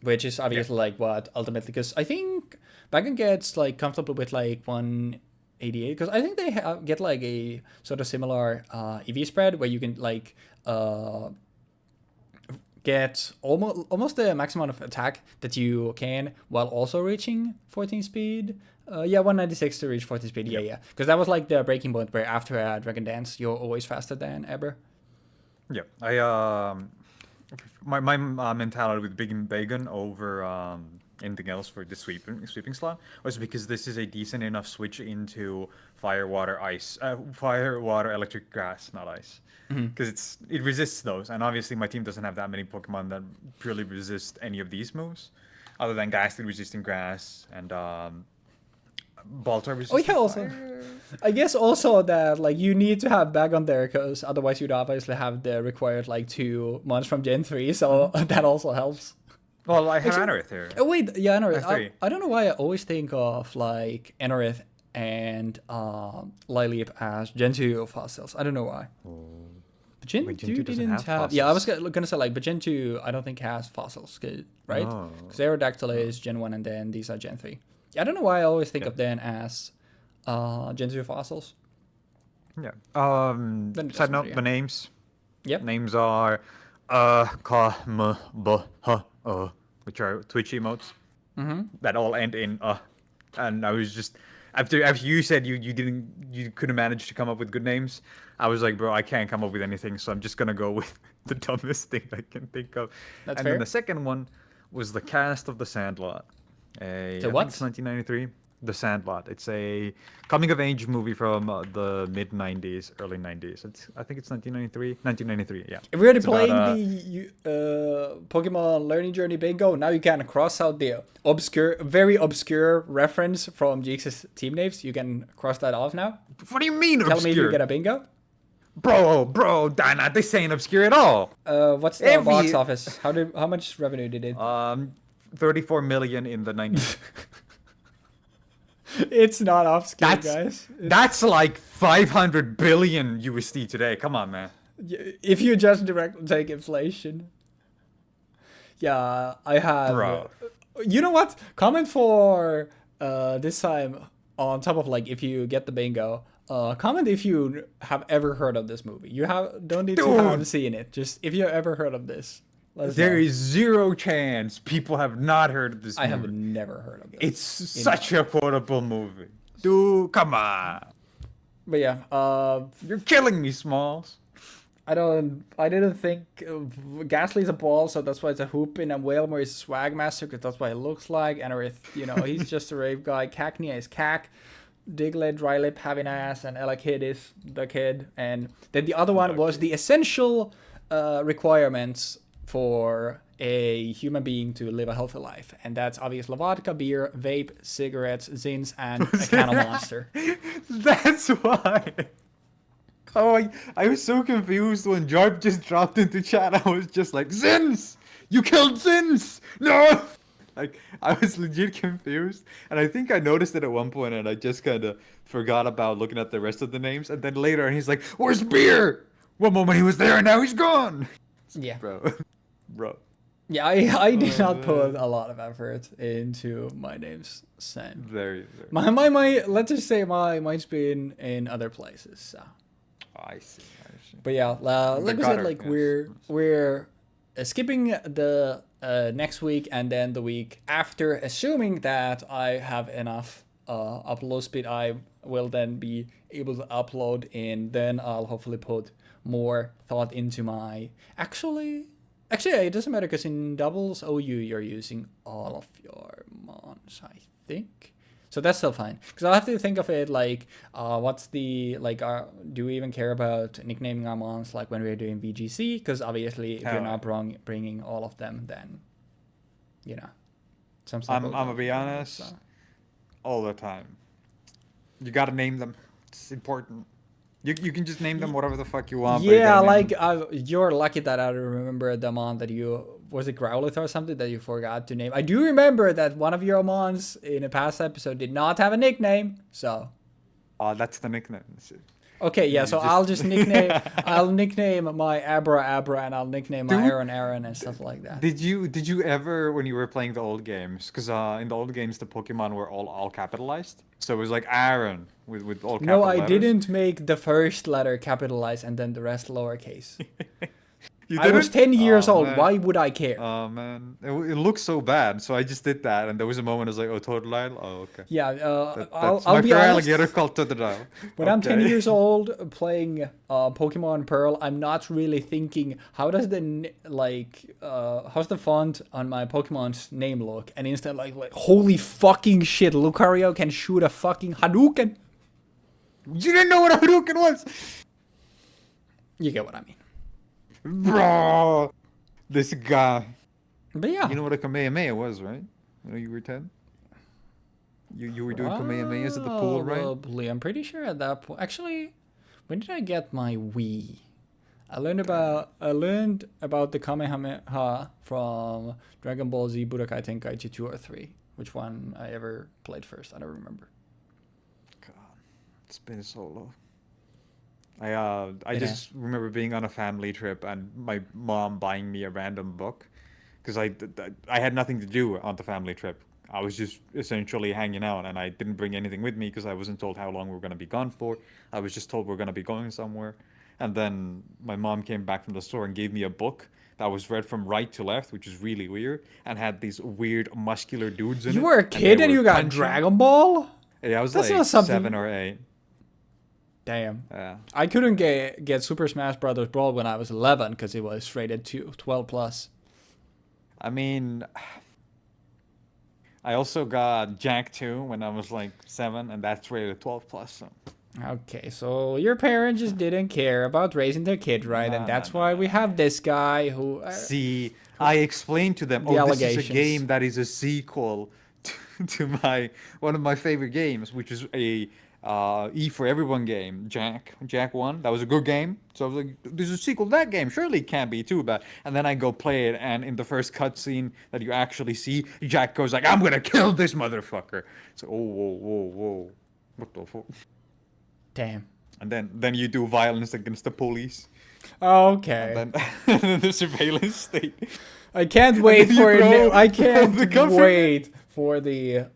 which is obviously like what ultimately, because I think Bagon gets like comfortable with like 188, because I think they get like a sort of similar EV spread where you can like get almost the maximum of attack that you can while also reaching 14 speed. 196 to reach 14 speed. Yeah. Because that was like the breaking point where after a Dragon Dance, you're always faster than Eber. Yeah, I my mentality with Big Bagon over anything else for the sweeping slot was because this is a decent enough switch into fire, water, ice, fire, water, electric, grass, not ice, because it resists those, and obviously my team doesn't have that many Pokemon that purely resist any of these moves, other than Ghastly resisting grass and Baltar resisting also fire. I guess also that like you need to have Bagon there, because otherwise you'd obviously have the required like 2 months from Gen 3, so that also helps. Well, I have Anorith here. Oh wait, yeah, Anorith. I don't know why I always think of like Anorith and Lileep as Gen 2 fossils. I don't know why. But Gen 2 didn't have fossils. Yeah, I was gonna say like, but Gen 2 I don't think has fossils, right? Because Aerodactyl is Gen 1 and then these are Gen 3. Yeah, I don't know why I always think of them as Gen 2 fossils. Yeah. Side note, the names. Yep. Names are Ka, M, B, H, which are Twitch emotes that all end in and I was just after you said you couldn't manage to come up with good names, I was like, bro, I can't come up with anything, so I'm just gonna go with the dumbest thing I can think of. That's and fair. Then the second one was the Cast of the Sandlot. I think it's 1993. The Sandlot. It's a coming-of-age movie from the mid-90s, early 90s. I think it's 1993. 1993, yeah. If we're already playing the Pokemon Learning Journey Bingo, now you can cross out the very obscure reference from Jeexx's team names. You can cross that off now. What do you mean Tell obscure? me you get a bingo. Bro, Dana, this ain't obscure at all. What's the box office? How much revenue did it? 34 million in the 90s. It's not obscure, guys. That's like 500 billion USD today. Come on, man. If you just directly take inflation. Yeah, I have. Bro. You know what? Comment for this time on top of like if you get the bingo. Comment if you have ever heard of this movie. You don't need to have seen it. Just if you ever heard of this. There is zero chance people have not heard of this movie. I have never heard of this. It's such a quotable movie. Dude, come on. But yeah, you're killing me, Smalls. I didn't think Ghastly's a ball, so that's why it's a Hoopin, and Wailmer is a Swag Master, because that's what it looks like. Anorith, he's just a rave guy. Cacnea is Cac. Diglett, Rylip, having ass, and Elekid is the kid. And then the other one was the essential requirements for a human being to live a healthy life, and that's obviously vodka, beer, vape, cigarettes, zins, and a cannel monster. That's why. Oh, I was so confused when Jarp just dropped into chat. I was just like, Zins! You killed Zins! No! Like, I was legit confused, and I think I noticed it at one point, and I just kind of forgot about looking at the rest of the names, and then later, he's like, where's beer? One moment he was there, and now he's gone! Yeah. Bro. Yeah, I did not put a lot of effort into my names. Same. Very. My let's just say mine's been in other places. So. I see. But yeah, like we said, gutter, like yes. we're skipping the next week and then the week after, assuming that I have enough upload speed. I will then be able to upload, and then I'll hopefully put more thought into my actually it doesn't matter because in doubles OU you're using all of your mons, I think. So that's still fine. Because I'll have to think of it like, what's the, like, do we even care about nicknaming our mons like when we're doing VGC? Because obviously, if you're not bringing all of them, then, you know, some stuff. I'm gonna be honest. So. All the time. You gotta name them. It's important. You can just name them whatever the fuck you want. Yeah, like you're lucky that I remember the mon that was it Growlithe or something that you forgot to name. I do remember that one of your mons in a past episode did not have a nickname, so. Oh, that's the nickname. Okay, yeah, so I'll just nickname my Abra, and I'll nickname my Aaron, and stuff like that. Did you ever, when you were playing the old games, because in the old games the Pokemon were all capitalized, so it was like Aaron with all capital letters? No, I didn't make the first letter capitalized and then the rest lowercase. I was 10 years old. Man. Why would I care? Oh, man. It looks so bad. So I just did that. And there was a moment I was like, oh, Totodile? Oh, okay. Yeah, that's I'll my be honest. alligator called Totodile. When I'm 10 years old playing Pokemon Pearl, I'm not really thinking, how does how's the font on my Pokemon's name look? And instead, like holy fucking shit, Lucario can shoot a fucking Hadouken. You didn't know what a Hadouken was? You get what I mean. Bro, this guy. But yeah. You know what a Kamehameha was, right? You were 10? You were doing Kamehamehas at the pool, right? Probably. I'm pretty sure at that point. Actually, when did I get my Wii? I learned about the Kamehameha from Dragon Ball Z Budokai Tenkaichi 2 or 3. Which one I ever played first? I don't remember. God, it's been so long. I just remember being on a family trip and my mom buying me a random book because I had nothing to do on the family trip. I was just essentially hanging out, and I didn't bring anything with me because I wasn't told how long we were going to be gone for. I was just told we're going to be going somewhere. And then my mom came back from the store and gave me a book that was read from right to left, which is really weird, and had these weird muscular dudes in it. You were a kid and you got Dragon Ball? Yeah, I was like 7 or 8. Damn. Yeah. I couldn't get Super Smash Bros. Brawl when I was 11 because it was rated 12 plus. I mean, I also got Jack 2 when I was like 7, and that's rated 12 plus. So. Okay, so your parents just didn't care about raising their kid, right? And that's why we have this guy who... See, I explained to them, this is a game that is a sequel to one of my favorite games, which is a... E for Everyone game, Jack 1. That was a good game. So I was like, there's a sequel to that game. Surely it can't be too bad. And then I go play it, and in the first cutscene that you actually see, Jack goes like, I'm gonna kill this motherfucker. So, whoa. What the fuck? Damn. And then you do violence against the police. Okay. And then the surveillance state. I can't wait for it. I can't wait for the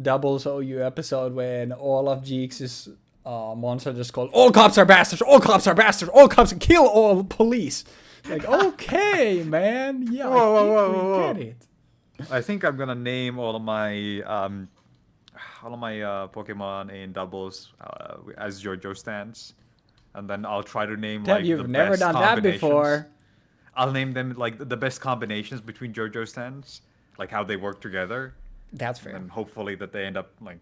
doubles OU episode when all of Jeexx's monster just called, all cops are bastards, all cops are bastards, all cops kill all police. Like, okay, man. Yeah, whoa. Get it. I think I'm gonna name all of my Pokemon in doubles as JoJo stands. And then I'll try to name You've never done that before. I'll name them like the best combinations between JoJo stands, like how they work together. That's fair. And hopefully that they end up like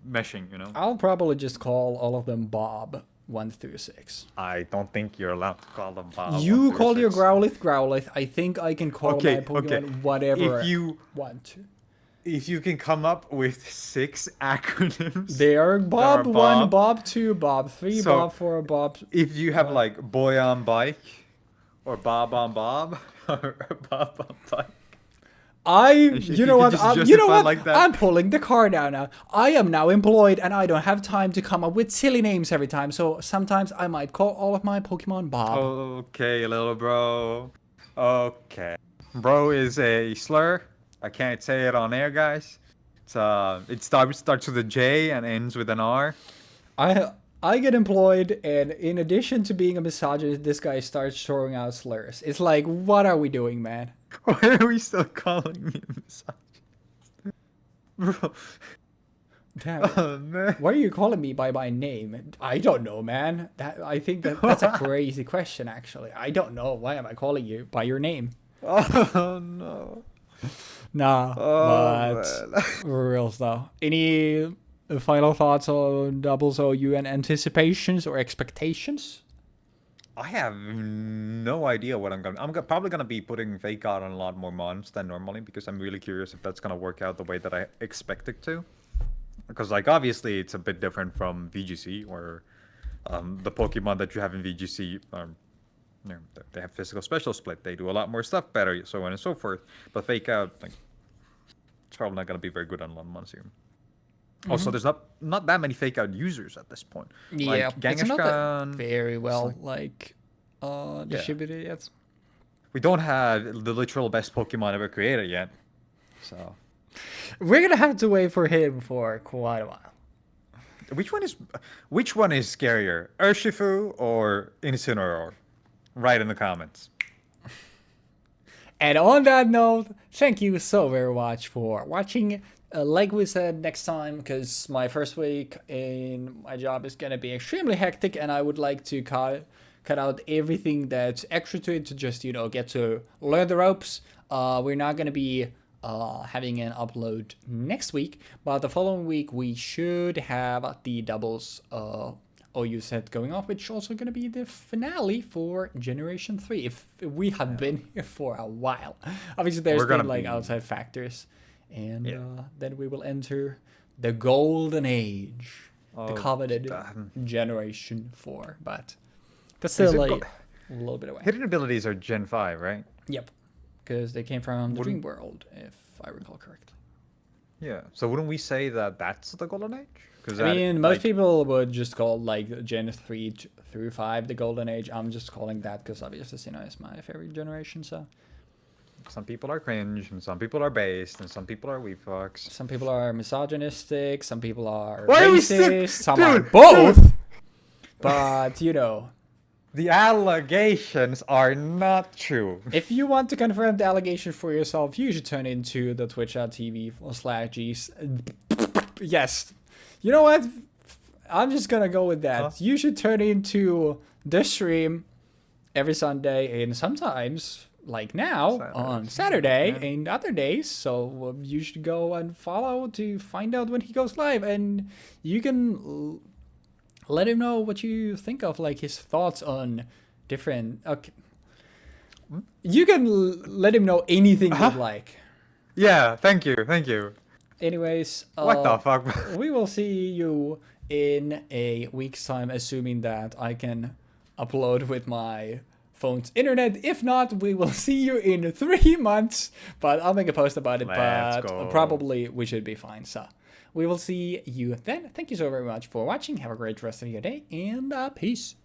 meshing, you know. I'll probably just call all of them Bob 1 through 6. I don't think you're allowed to call them Bob. You call your Growlithe. I think I can call my Pokemon whatever if you want to. If you can come up with 6 acronyms. They are Bob 1, Bob 2, Bob 3, Bob 4, Bob... If you have like Boy on Bike, or Bob on Bob, or Bob on Bike. You know what? Like I'm pulling the card out now. I am now employed, and I don't have time to come up with silly names every time. So sometimes I might call all of my Pokemon Bob. Okay, little bro. Okay. Bro is a slur. I can't say it on air, guys. It starts with a J and ends with an R. I get employed, and in addition to being a misogynist, this guy starts throwing out slurs. It's like, what are we doing, man? Why are we still calling me a misogynist? Bro. Damn. Oh, man. Why are you calling me by my name? I don't know, man. I think that's a crazy question, actually. I don't know. Why am I calling you by your name? Oh, no. Nah, Oh, but real though. Any final thoughts on doubles OU and anticipations or expectations? I have no idea what I'm gonna. Probably gonna be putting fake out on a lot more Mons than normally because I'm really curious if that's gonna work out the way that I expect it to. Because like obviously it's a bit different from VGC or the Pokemon that you have in VGC. They have physical special split. They do a lot more stuff better, so on and so forth. But fake out, like, it's probably not gonna be very good on Mons here. Also, there's not that many fake out users at this point. Yeah, like, it's not that Kangaskhan, very well distributed yet. we don't have the literal best Pokemon ever created yet. So We're gonna have to wait for him for quite a while. which one is scarier, Urshifu or Incineroar? Write in the comments. And on that note, thank you so very much for watching. Like we said, next time, because my first week in my job is going to be extremely hectic, and I would like to cut out everything that's extra to it to just, get to learn the ropes. We're not going to be having an upload next week, but the following week we should have the doubles OU set going off, which is also going to be the finale for Generation 3, if we have been here for a while. Obviously, there's been like outside factors, and then we will enter the golden age, the coveted Generation 4, but that's still like a little bit away. Hidden abilities are Gen 5, right? Yep, because they came from the Dream World, if I recall correctly. Yeah, so wouldn't we say that that's the golden age? I mean, most people would just call like Gen 3 through 5 the golden age. I'm just calling that because obviously it's my favorite generation. So some people are cringe, and some people are based, and some people are Weebfox. Some people are misogynistic. Some people are Why racist. Some are both. But the allegations are not true. If you want to confirm the allegation for yourself, you should turn into the twitch.tv/Jeexx. Yes. You know what? I'm just gonna go with that. You should turn into the stream every Sunday, and sometimes, like now, on Saturday and other days. So you should go and follow to find out when he goes live, and you can let him know what you think of, like his thoughts on different. Okay, you can let him know anything you'd like. Yeah, thank you. Anyways, what the fuck? We will see you in a week's time, assuming that I can upload with my phone's internet. If not, we will see you in 3 months. But I'll make a post about it. Probably we should be fine. So we will see you then. Thank you so very much for watching. Have a great rest of your day, and peace.